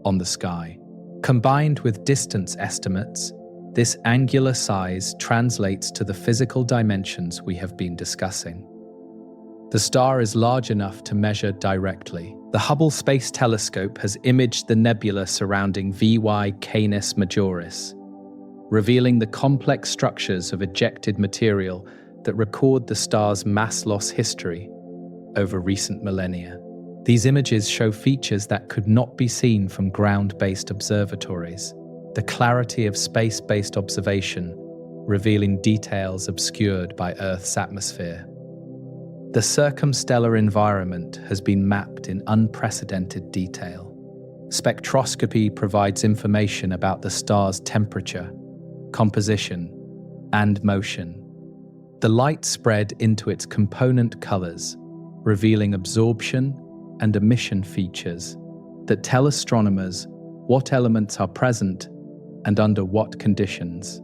on the sky. Combined with distance estimates, this angular size translates to the physical dimensions we have been discussing. The star is large enough to measure directly. The Hubble Space Telescope has imaged the nebula surrounding V Y Canis Majoris, revealing the complex structures of ejected material that record the star's mass loss history over recent millennia. These images show features that could not be seen from ground-based observatories. The clarity of space-based observation, revealing details obscured by Earth's atmosphere. The circumstellar environment has been mapped in unprecedented detail. Spectroscopy provides information about the star's temperature, composition, and motion. The light spread into its component colors, revealing absorption and emission features that tell astronomers what elements are present and under what conditions.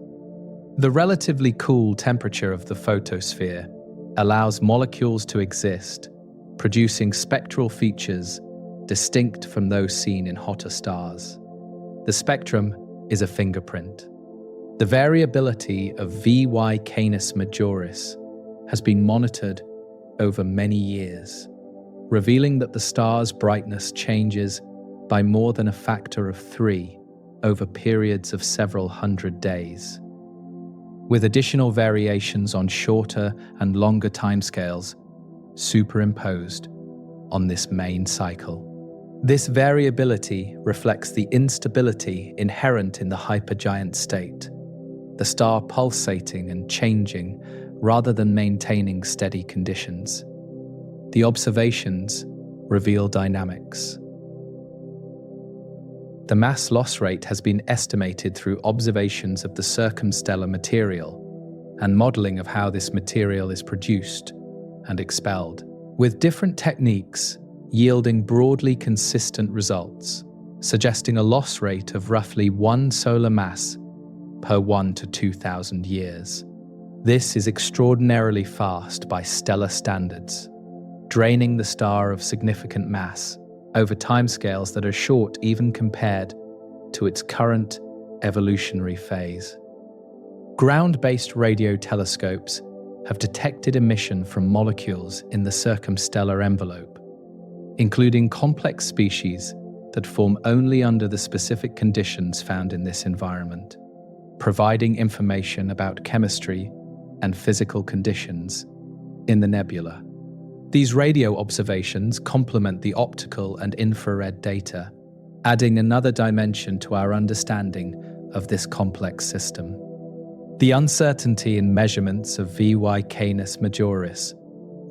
The relatively cool temperature of the photosphere allows molecules to exist, producing spectral features distinct from those seen in hotter stars. The spectrum is a fingerprint. The variability of V Y Canis Majoris has been monitored over many years, revealing that the star's brightness changes by more than a factor of 3 over periods of several hundred days, with additional variations on shorter and longer timescales superimposed on this main cycle. This variability reflects the instability inherent in the hypergiant state, the star pulsating and changing rather than maintaining steady conditions. The observations reveal dynamics. The mass loss rate has been estimated through observations of the circumstellar material and modeling of how this material is produced and expelled, with different techniques yielding broadly consistent results, suggesting a loss rate of roughly 1 solar mass per 1 to 2,000 years. This is extraordinarily fast by stellar standards, draining the star of significant mass over timescales that are short even compared to its current evolutionary phase. Ground-based radio telescopes have detected emission from molecules in the circumstellar envelope, including complex species that form only under the specific conditions found in this environment, providing information about chemistry and physical conditions in the nebula. These radio observations complement the optical and infrared data, adding another dimension to our understanding of this complex system. The uncertainty in measurements of V Y Canis Majoris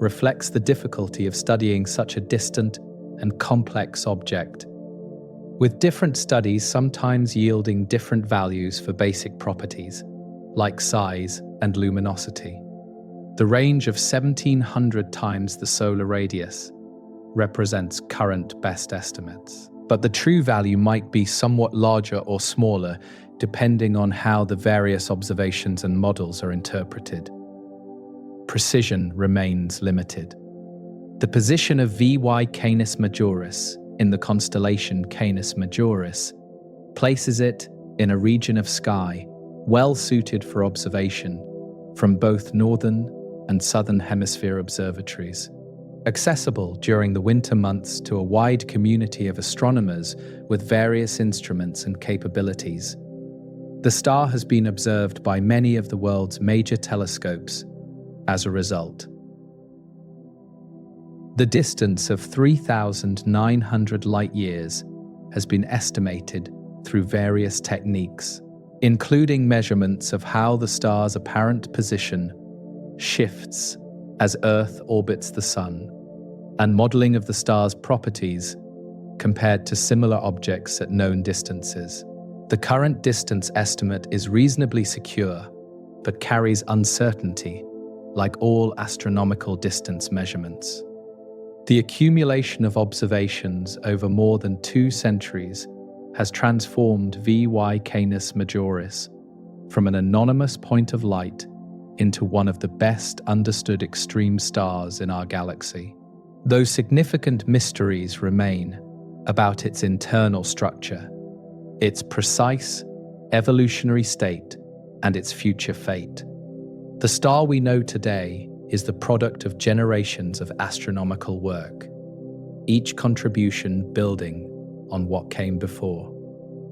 reflects the difficulty of studying such a distant and complex object, with different studies sometimes yielding different values for basic properties, like size and luminosity. The range of 1,700 times the solar radius represents current best estimates, but the true value might be somewhat larger or smaller depending on how the various observations and models are interpreted. Precision remains limited. The position of V Y Canis Majoris in the constellation Canis Majoris places it in a region of sky well suited for observation from both northern and southern hemisphere observatories, accessible during the winter months to a wide community of astronomers with various instruments and capabilities. The star has been observed by many of the world's major telescopes as a result. The distance of 3,900 light-years has been estimated through various techniques, including measurements of how the star's apparent position shifts as Earth orbits the Sun, and modeling of the star's properties compared to similar objects at known distances. The current distance estimate is reasonably secure, but carries uncertainty, like all astronomical distance measurements. The accumulation of observations over more than 2 centuries has transformed V Y Canis Majoris from an anonymous point of light into one of the best understood extreme stars in our galaxy. Though significant mysteries remain about its internal structure, its precise evolutionary state, and its future fate. The star we know today is the product of generations of astronomical work, each contribution building on what came before.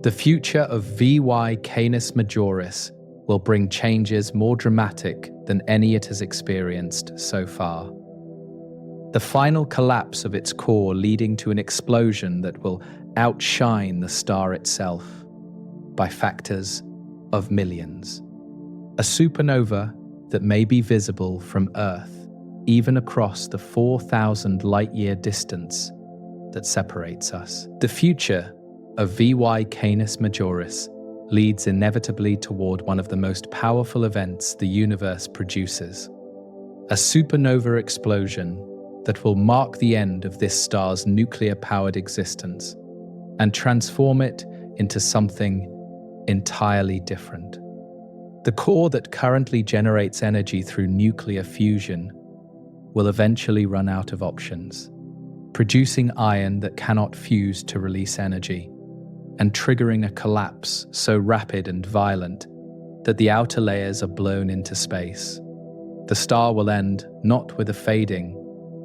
The future of V Y Canis Majoris will bring changes more dramatic than any it has experienced so far. The final collapse of its core leading to an explosion that will outshine the star itself by factors of millions. A supernova that may be visible from Earth, even across the 4,000 light-year distance that separates us. The future of V Y Canis Majoris leads inevitably toward one of the most powerful events the universe produces, a supernova explosion that will mark the end of this star's nuclear-powered existence and transform it into something entirely different. The core that currently generates energy through nuclear fusion will eventually run out of options, producing iron that cannot fuse to release energy, and triggering a collapse so rapid and violent that the outer layers are blown into space. The star will end not with a fading,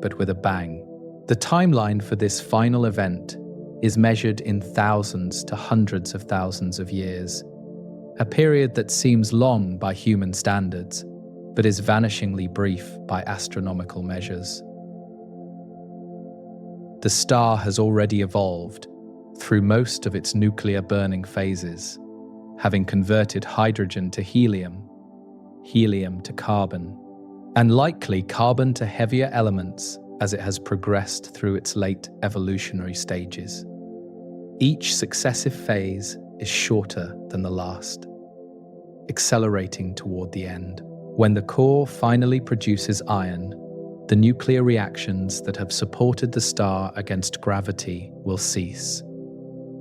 but with a bang. The timeline for this final event is measured in thousands to hundreds of thousands of years, a period that seems long by human standards, but is vanishingly brief by astronomical measures. The star has already evolved through most of its nuclear burning phases, having converted hydrogen to helium, helium to carbon, and likely carbon to heavier elements as it has progressed through its late evolutionary stages. Each successive phase is shorter than the last, accelerating toward the end. When the core finally produces iron, the nuclear reactions that have supported the star against gravity will cease,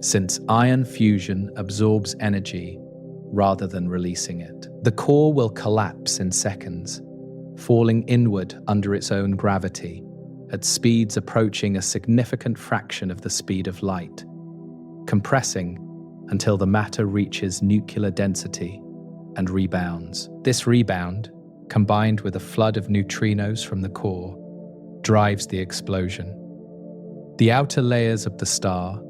since iron fusion absorbs energy rather than releasing it. The core will collapse in seconds, falling inward under its own gravity at speeds approaching a significant fraction of the speed of light, compressing until the matter reaches nuclear density and rebounds. This rebound, combined with a flood of neutrinos from the core, drives the explosion. The outer layers of the star,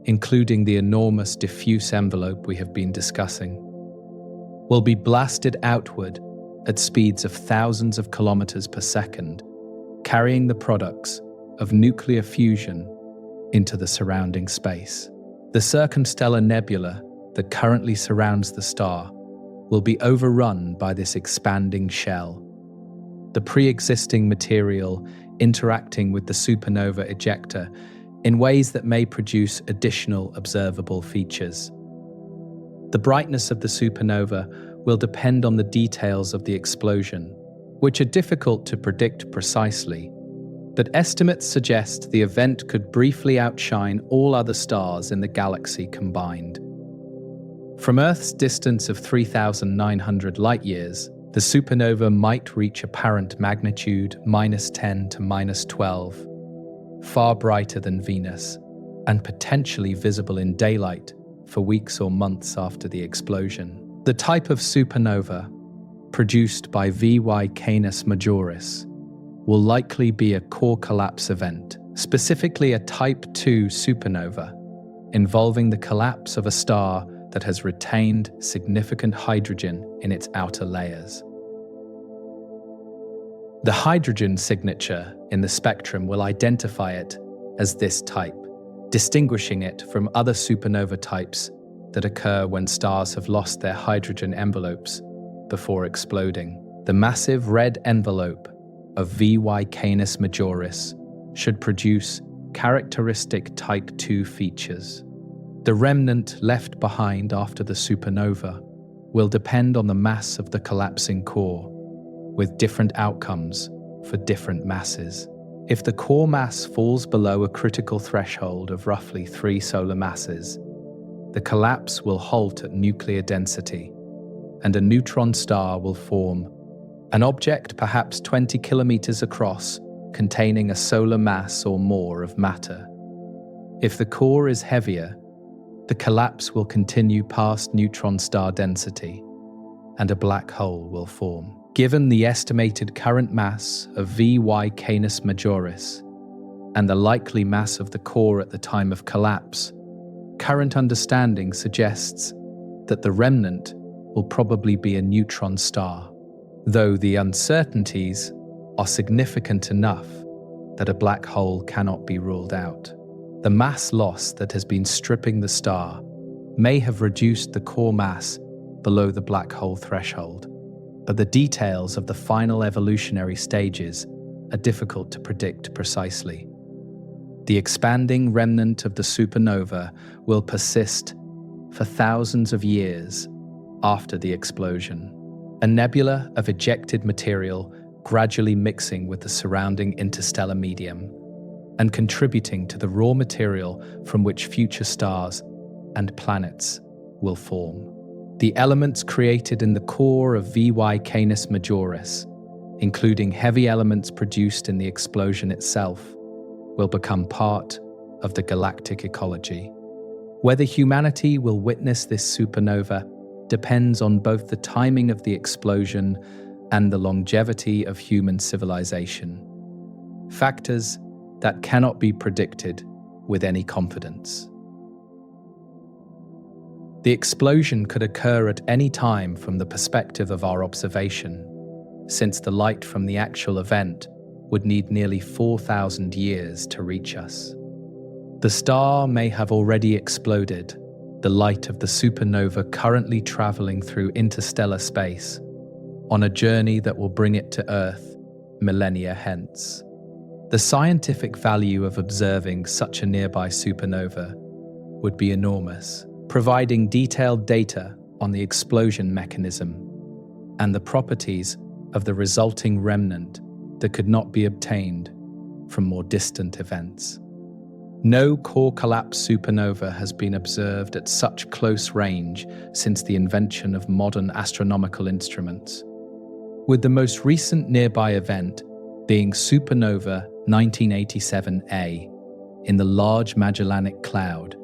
including the enormous diffuse envelope we have been discussing, will be blasted outward at speeds of thousands of kilometers per second, carrying the products of nuclear fusion into the surrounding space. The Circumstellar nebula that currently surrounds the star will be overrun by this expanding shell, the pre-existing material interacting with the supernova ejector in ways that may produce additional observable features. The brightness of the supernova will depend on the details of the explosion, which are difficult to predict precisely, but estimates suggest the event could briefly outshine all other stars in the galaxy combined. From Earth's distance of 3,900 light-years, the supernova might reach apparent magnitude -10 to -12, far brighter than Venus, and potentially visible in daylight for weeks or months after the explosion. The type of supernova, produced by V Y Canis Majoris, will likely be a core collapse event, specifically a Type II supernova, involving the collapse of a star that has retained significant hydrogen in its outer layers. The hydrogen signature in the spectrum will identify it as this type, distinguishing it from other supernova types that occur when stars have lost their hydrogen envelopes before exploding. The massive red envelope of V Y Canis Majoris should produce characteristic Type II features. The remnant left behind after the supernova will depend on the mass of the collapsing core, with different outcomes for different masses. If the core mass falls below a critical threshold of roughly 3 solar masses, the collapse will halt at nuclear density, and a neutron star will form, an object perhaps 20 kilometers across, containing a solar mass or more of matter. If the core is heavier, the collapse will continue past neutron star density, and a black hole will form. Given the estimated current mass of V Y Canis Majoris and the likely mass of the core at the time of collapse, current understanding suggests that the remnant will probably be a neutron star, though the uncertainties are significant enough that a black hole cannot be ruled out. The mass loss that has been stripping the star may have reduced the core mass below the black hole threshold, but the details of the final evolutionary stages are difficult to predict precisely. The expanding remnant of the supernova will persist for thousands of years after the explosion, a nebula of ejected material gradually mixing with the surrounding interstellar medium and contributing to the raw material from which future stars and planets will form. The elements created in the core of V Y Canis Majoris, including heavy elements produced in the explosion itself, will become part of the galactic ecology. Whether humanity will witness this supernova depends on both the timing of the explosion and the longevity of human civilization, factors that cannot be predicted with any confidence. The explosion could occur at any time from the perspective of our observation, since the light from the actual event would need nearly 4,000 years to reach us. The star may have already exploded, the light of the supernova currently traveling through interstellar space, on a journey that will bring it to Earth millennia hence. The scientific value of observing such a nearby supernova would be enormous, providing detailed data on the explosion mechanism and the properties of the resulting remnant that could not be obtained from more distant events. No core collapse supernova has been observed at such close range since the invention of modern astronomical instruments, with the most recent nearby event being supernova 1987A in the Large Magellanic Cloud,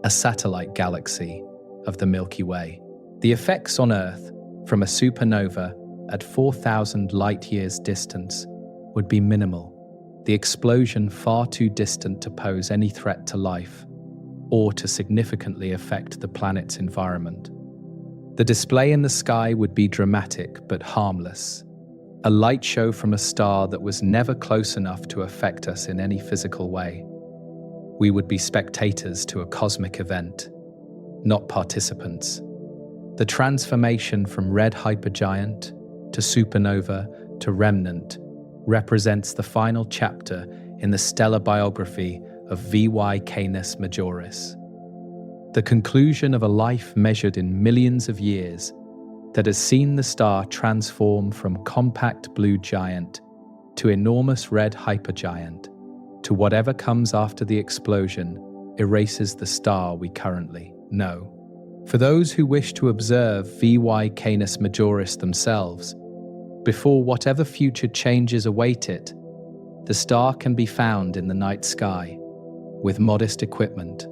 a satellite galaxy of the Milky Way. The effects on Earth from a supernova at 4,000 light-years distance would be minimal, the explosion far too distant to pose any threat to life or to significantly affect the planet's environment. The display in the sky would be dramatic but harmless, a light show from a star that was never close enough to affect us in any physical way. We would be spectators to a cosmic event, not participants. The transformation from red hypergiant to supernova to remnant represents the final chapter in the stellar biography of V Y Canis Majoris, the conclusion of a life measured in millions of years that has seen the star transform from compact blue giant to enormous red hypergiant, to whatever comes after the explosion erases the star we currently know. For those who wish to observe V Y Canis Majoris themselves, before whatever future changes await it, the star can be found in the night sky, with modest equipment,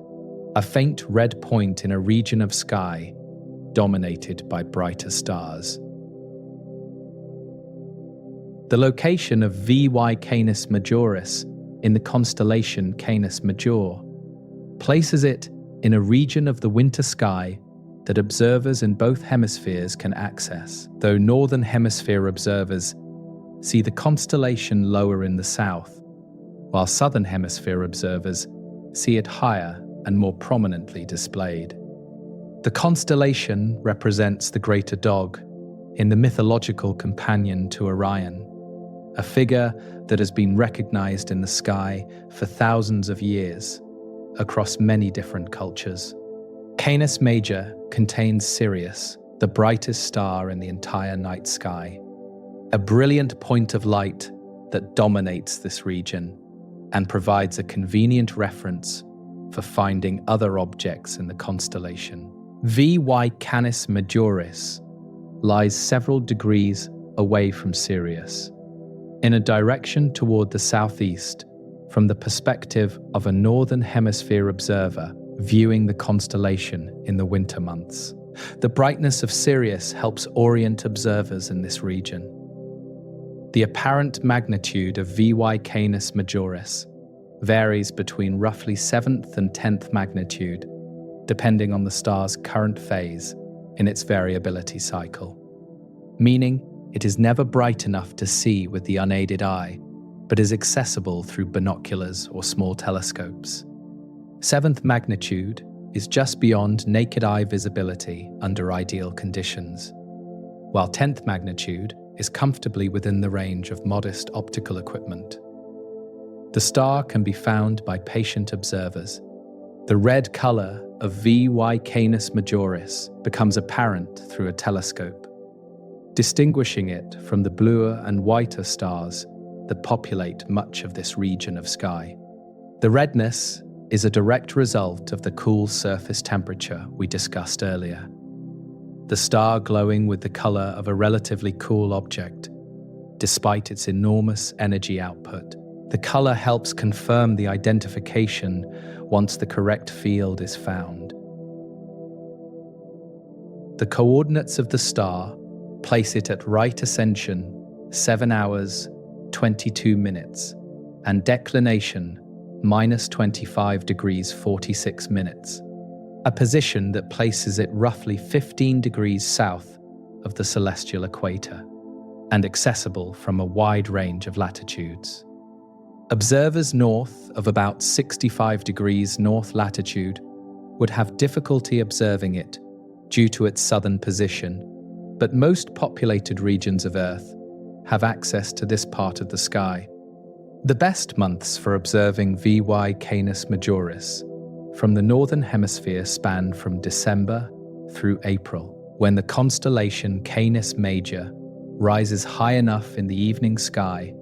a faint red point in a region of sky dominated by brighter stars. The location of V Y Canis Majoris in the constellation Canis Major places it in a region of the winter sky that observers in both hemispheres can access, though northern hemisphere observers see the constellation lower in the south, while southern hemisphere observers see it higher and more prominently displayed. The constellation represents the greater dog, in the mythological companion to Orion, a figure that has been recognized in the sky for thousands of years across many different cultures. Canis Major contains Sirius, the brightest star in the entire night sky, a brilliant point of light that dominates this region and provides a convenient reference for finding other objects in the constellation. V Y Canis Majoris lies several degrees away from Sirius, in a direction toward the southeast, from the perspective of a northern hemisphere observer viewing the constellation in the winter months. The brightness of Sirius helps orient observers in this region. The apparent magnitude of V Y Canis Majoris varies between roughly 7th and 10th magnitude, depending on the star's current phase in its variability cycle, meaning it is never bright enough to see with the unaided eye, but is accessible through binoculars or small telescopes. 7th magnitude is just beyond naked eye visibility under ideal conditions, while 10th magnitude is comfortably within the range of modest optical equipment. The star can be found by patient observers. The red color of V Y Canis Majoris becomes apparent through a telescope, distinguishing it from the bluer and whiter stars that populate much of this region of sky. The redness is a direct result of the cool surface temperature we discussed earlier. The star glowing with the color of a relatively cool object, despite its enormous energy output. The color helps confirm the identification once the correct field is found. The coordinates of the star place it at right ascension 7 hours, 22 minutes, and declination -25 degrees 46 minutes, a position that places it roughly 15 degrees south of the celestial equator and accessible from a wide range of latitudes. Observers north of about 65 degrees north latitude would have difficulty observing it due to its southern position, but most populated regions of Earth have access to this part of the sky. The best months for observing V Y Canis Majoris from the northern hemisphere span from December through April, when the constellation Canis Major rises high enough in the evening sky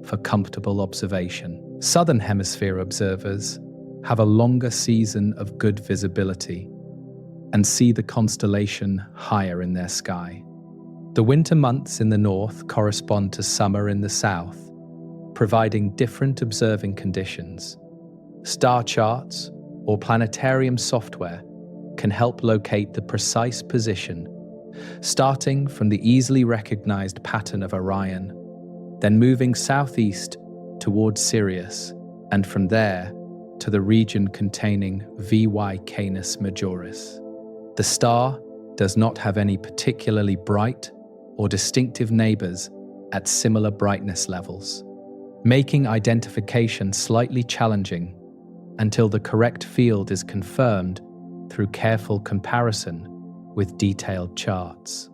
for comfortable observation. Southern hemisphere observers have a longer season of good visibility and see the constellation higher in their sky. The winter months in the north correspond to summer in the south, providing different observing conditions. Star charts or planetarium software can help locate the precise position, starting from the easily recognized pattern of Orion, then moving southeast towards Sirius, and from there to the region containing V Y Canis Majoris. The star does not have any particularly bright or distinctive neighbors at similar brightness levels, making identification slightly challenging until the correct field is confirmed through careful comparison with detailed charts.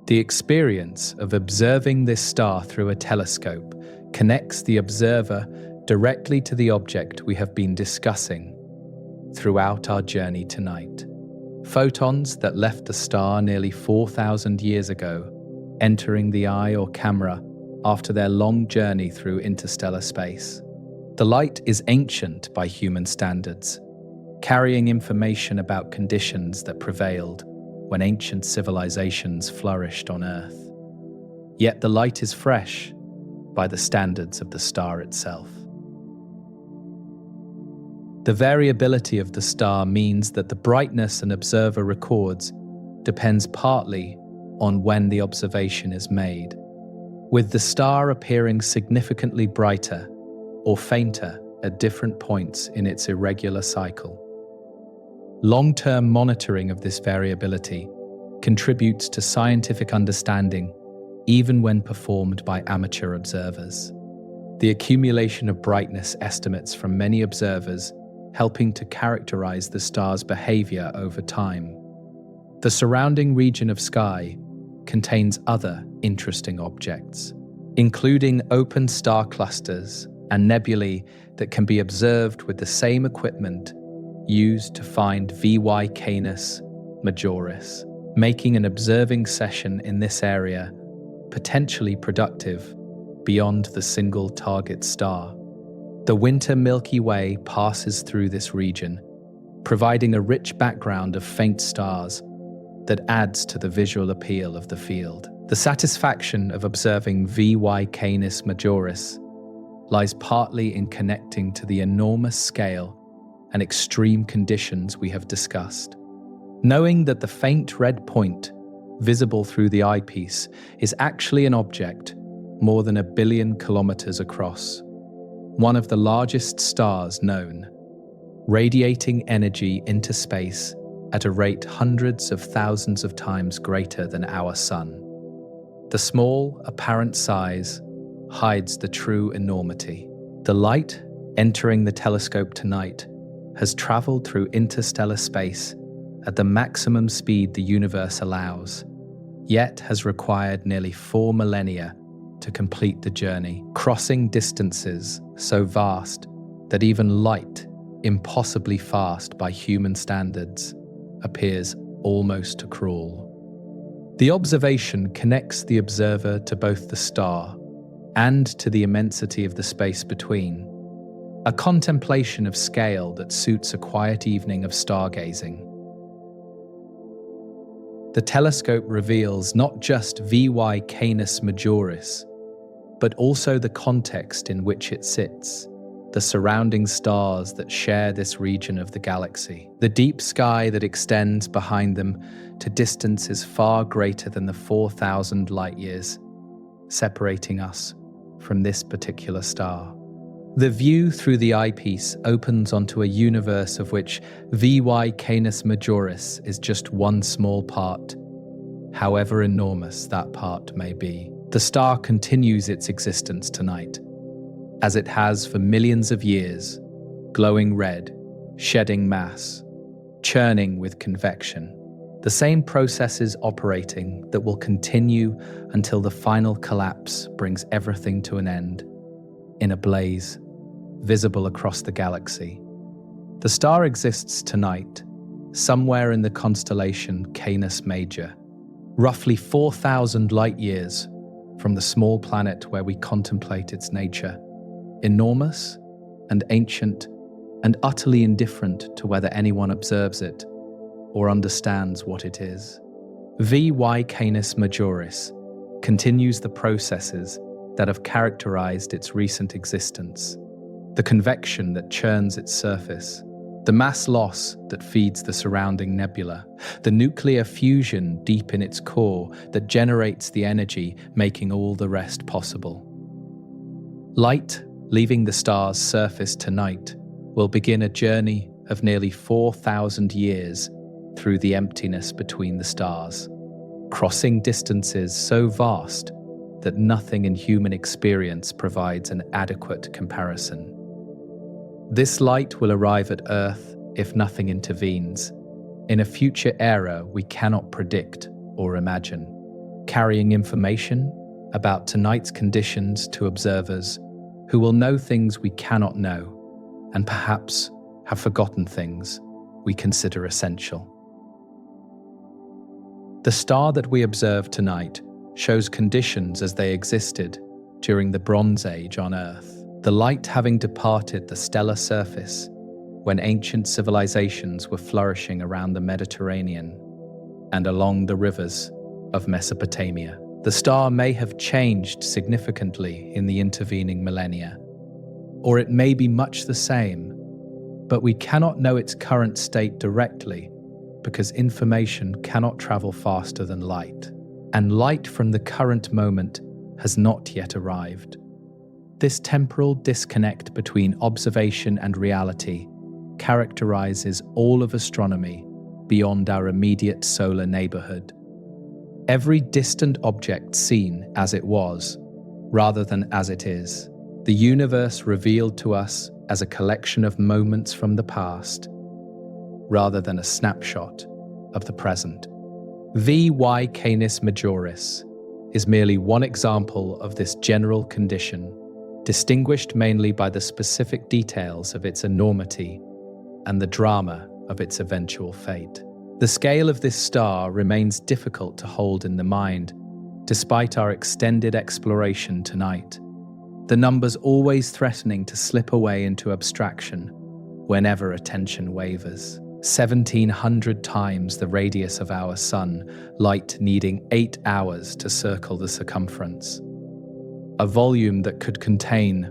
The experience of observing this star through a telescope connects the observer directly to the object we have been discussing throughout our journey tonight. Photons that left the star nearly 4,000 years ago, entering the eye or camera after their long journey through interstellar space. The light is ancient by human standards, carrying information about conditions that prevailed when ancient civilizations flourished on Earth. Yet the light is fresh by the standards of the star itself. The variability of the star means that the brightness an observer records depends partly on when the observation is made, with the star appearing significantly brighter or fainter at different points in its irregular cycle. Long-term monitoring of this variability contributes to scientific understanding even when performed by amateur observers. The accumulation of brightness estimates from many observers helping to characterize the star's behavior over time. The surrounding region of sky contains other interesting objects, including open star clusters and nebulae that can be observed with the same equipment used to find V Y Canis Majoris, making an observing session in this area potentially productive beyond the single target star. The winter Milky Way passes through this region, providing a rich background of faint stars that adds to the visual appeal of the field. The satisfaction of observing V Y Canis Majoris lies partly in connecting to the enormous scale and extreme conditions we have discussed. Knowing that the faint red point visible through the eyepiece is actually an object more than 1 billion kilometers across, one of the largest stars known, radiating energy into space at a rate hundreds of thousands of times greater than our Sun. The small, apparent size hides the true enormity. The light entering the telescope tonight has traveled through interstellar space at the maximum speed the universe allows, yet has required nearly 4 millennia to complete the journey, crossing distances so vast that even light, impossibly fast by human standards, appears almost cruel. The observation connects the observer to both the star and to the immensity of the space between, a contemplation of scale that suits a quiet evening of stargazing. The telescope reveals not just V Y Canis Majoris, but also the context in which it sits, the surrounding stars that share this region of the galaxy, the deep sky that extends behind them to distances far greater than the 4,000 light-years separating us from this particular star. The view through the eyepiece opens onto a universe of which V Y Canis Majoris is just one small part, however enormous that part may be. The star continues its existence tonight, as it has for millions of years, glowing red, shedding mass, churning with convection. The same processes operating that will continue until the final collapse brings everything to an end, in a blaze, visible across the galaxy. The star exists tonight, somewhere in the constellation Canis Major, roughly 4,000 light-years from the small planet where we contemplate its nature, enormous and ancient and utterly indifferent to whether anyone observes it or understands what it is. V Y Canis Majoris continues the processes that have characterized its recent existence. The convection that churns its surface, the mass loss that feeds the surrounding nebula, the nuclear fusion deep in its core that generates the energy making all the rest possible. Light leaving the star's surface tonight will begin a journey of nearly 4,000 years through the emptiness between the stars, crossing distances so vast that nothing in human experience provides an adequate comparison. This light will arrive at Earth if nothing intervenes, in a future era we cannot predict or imagine, carrying information about tonight's conditions to observers who will know things we cannot know and perhaps have forgotten things we consider essential. The star that we observe tonight shows conditions as they existed during the Bronze Age on Earth, the light having departed the stellar surface when ancient civilizations were flourishing around the Mediterranean and along the rivers of Mesopotamia. The star may have changed significantly in the intervening millennia, or it may be much the same, but we cannot know its current state directly because information cannot travel faster than light, and light from the current moment has not yet arrived. This temporal disconnect between observation and reality characterizes all of astronomy beyond our immediate solar neighborhood. Every distant object seen as it was, rather than as it is. The universe revealed to us as a collection of moments from the past, rather than a snapshot of the present. V Y Canis Majoris is merely one example of this general condition, distinguished mainly by the specific details of its enormity and the drama of its eventual fate. The scale of this star remains difficult to hold in the mind, despite our extended exploration tonight. The numbers always threatening to slip away into abstraction whenever attention wavers. 1,700 times the radius of our sun, light needing 8 hours to circle the circumference. A volume that could contain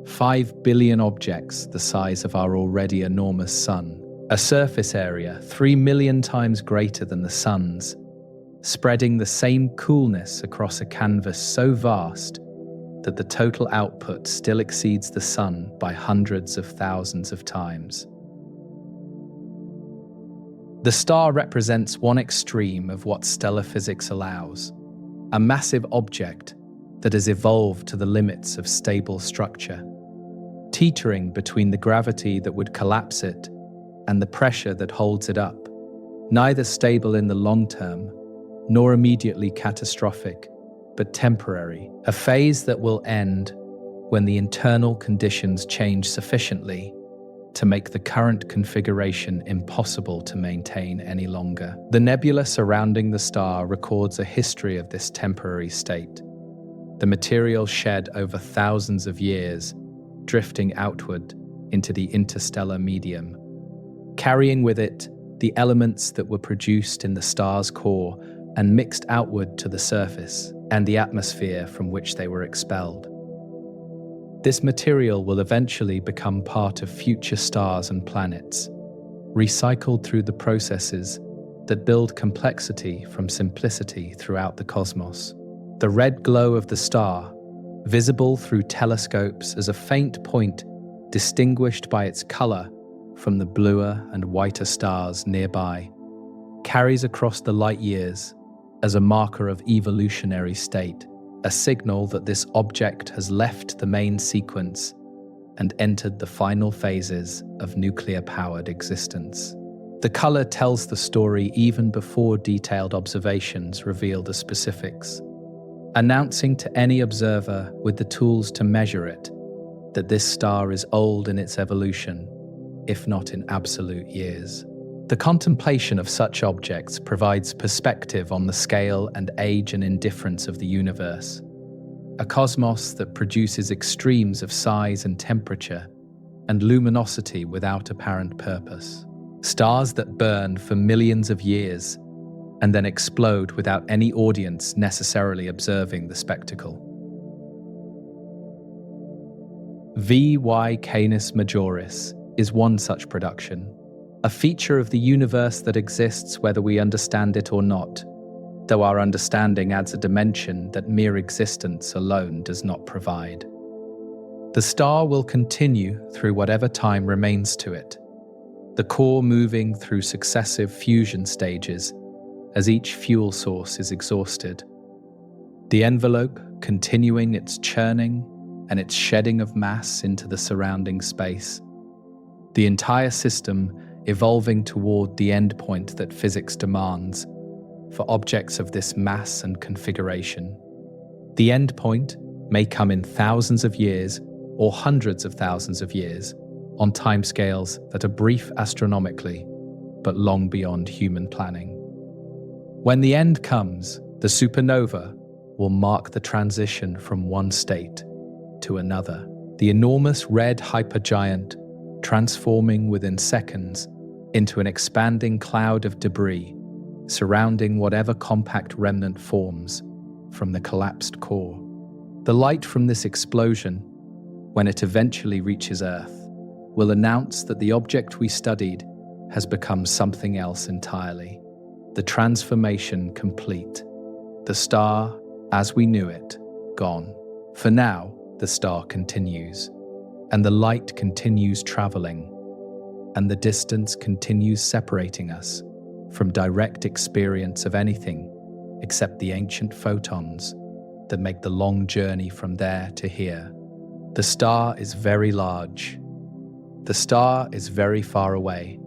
5 billion objects the size of our already enormous sun. A surface area 3 million times greater than the sun's, spreading the same coolness across a canvas so vast that the total output still exceeds the sun by hundreds of thousands of times. The star represents one extreme of what stellar physics allows, a massive object that has evolved to the limits of stable structure, teetering between the gravity that would collapse it and the pressure that holds it up, neither stable in the long term, nor immediately catastrophic, but temporary, a phase that will end when the internal conditions change sufficiently to make the current configuration impossible to maintain any longer. The nebula surrounding the star records a history of this temporary state, the material shed over thousands of years, drifting outward into the interstellar medium, carrying with it the elements that were produced in the star's core and mixed outward to the surface and the atmosphere from which they were expelled. This material will eventually become part of future stars and planets, recycled through the processes that build complexity from simplicity throughout the cosmos. The red glow of the star, visible through telescopes as a faint point distinguished by its color from the bluer and whiter stars nearby, carries across the light years as a marker of evolutionary state, a signal that this object has left the main sequence and entered the final phases of nuclear-powered existence. The color tells the story even before detailed observations reveal the specifics, announcing to any observer with the tools to measure it that this star is old in its evolution, if not in absolute years. The contemplation of such objects provides perspective on the scale and age and indifference of the universe, a cosmos that produces extremes of size and temperature and luminosity without apparent purpose. Stars that burn for millions of years and then explode without any audience necessarily observing the spectacle. V Y Canis Majoris is one such production, a feature of the universe that exists whether we understand it or not, though our understanding adds a dimension that mere existence alone does not provide. The star will continue through whatever time remains to it, the core moving through successive fusion stages as each fuel source is exhausted, the envelope continuing its churning and its shedding of mass into the surrounding space, the entire system evolving toward the endpoint that physics demands for objects of this mass and configuration. The endpoint may come in thousands of years or hundreds of thousands of years on timescales that are brief astronomically, but long beyond human planning. When the end comes, the supernova will mark the transition from one state to another. The enormous red hypergiant transforming within seconds into an expanding cloud of debris, surrounding whatever compact remnant forms from the collapsed core. The light from this explosion, when it eventually reaches Earth, will announce that the object we studied has become something else entirely. The transformation complete. The star, as we knew it, gone. For now, the star continues, and the light continues traveling, and the distance continues separating us from direct experience of anything except the ancient photons that make the long journey from there to here. The star is very large. The star is very far away.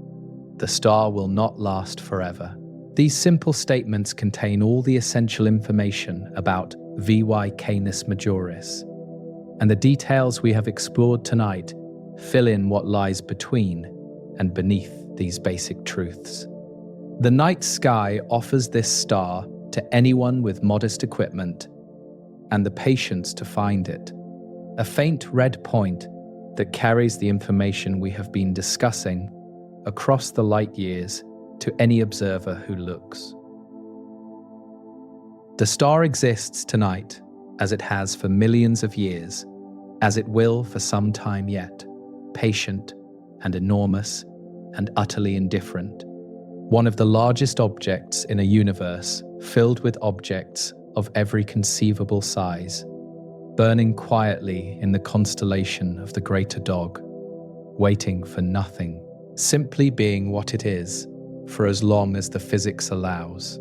The star will not last forever. These simple statements contain all the essential information about V Y Canis Majoris, and the details we have explored tonight fill in what lies between and beneath these basic truths. The night sky offers this star to anyone with modest equipment and the patience to find it, a faint red point that carries the information we have been discussing across the light years to any observer who looks. The star exists tonight as it has for millions of years, as it will for some time yet, patient and enormous and utterly indifferent. One of the largest objects in a universe filled with objects of every conceivable size, burning quietly in the constellation of the Greater Dog, waiting for nothing, simply being what it is for as long as the physics allows.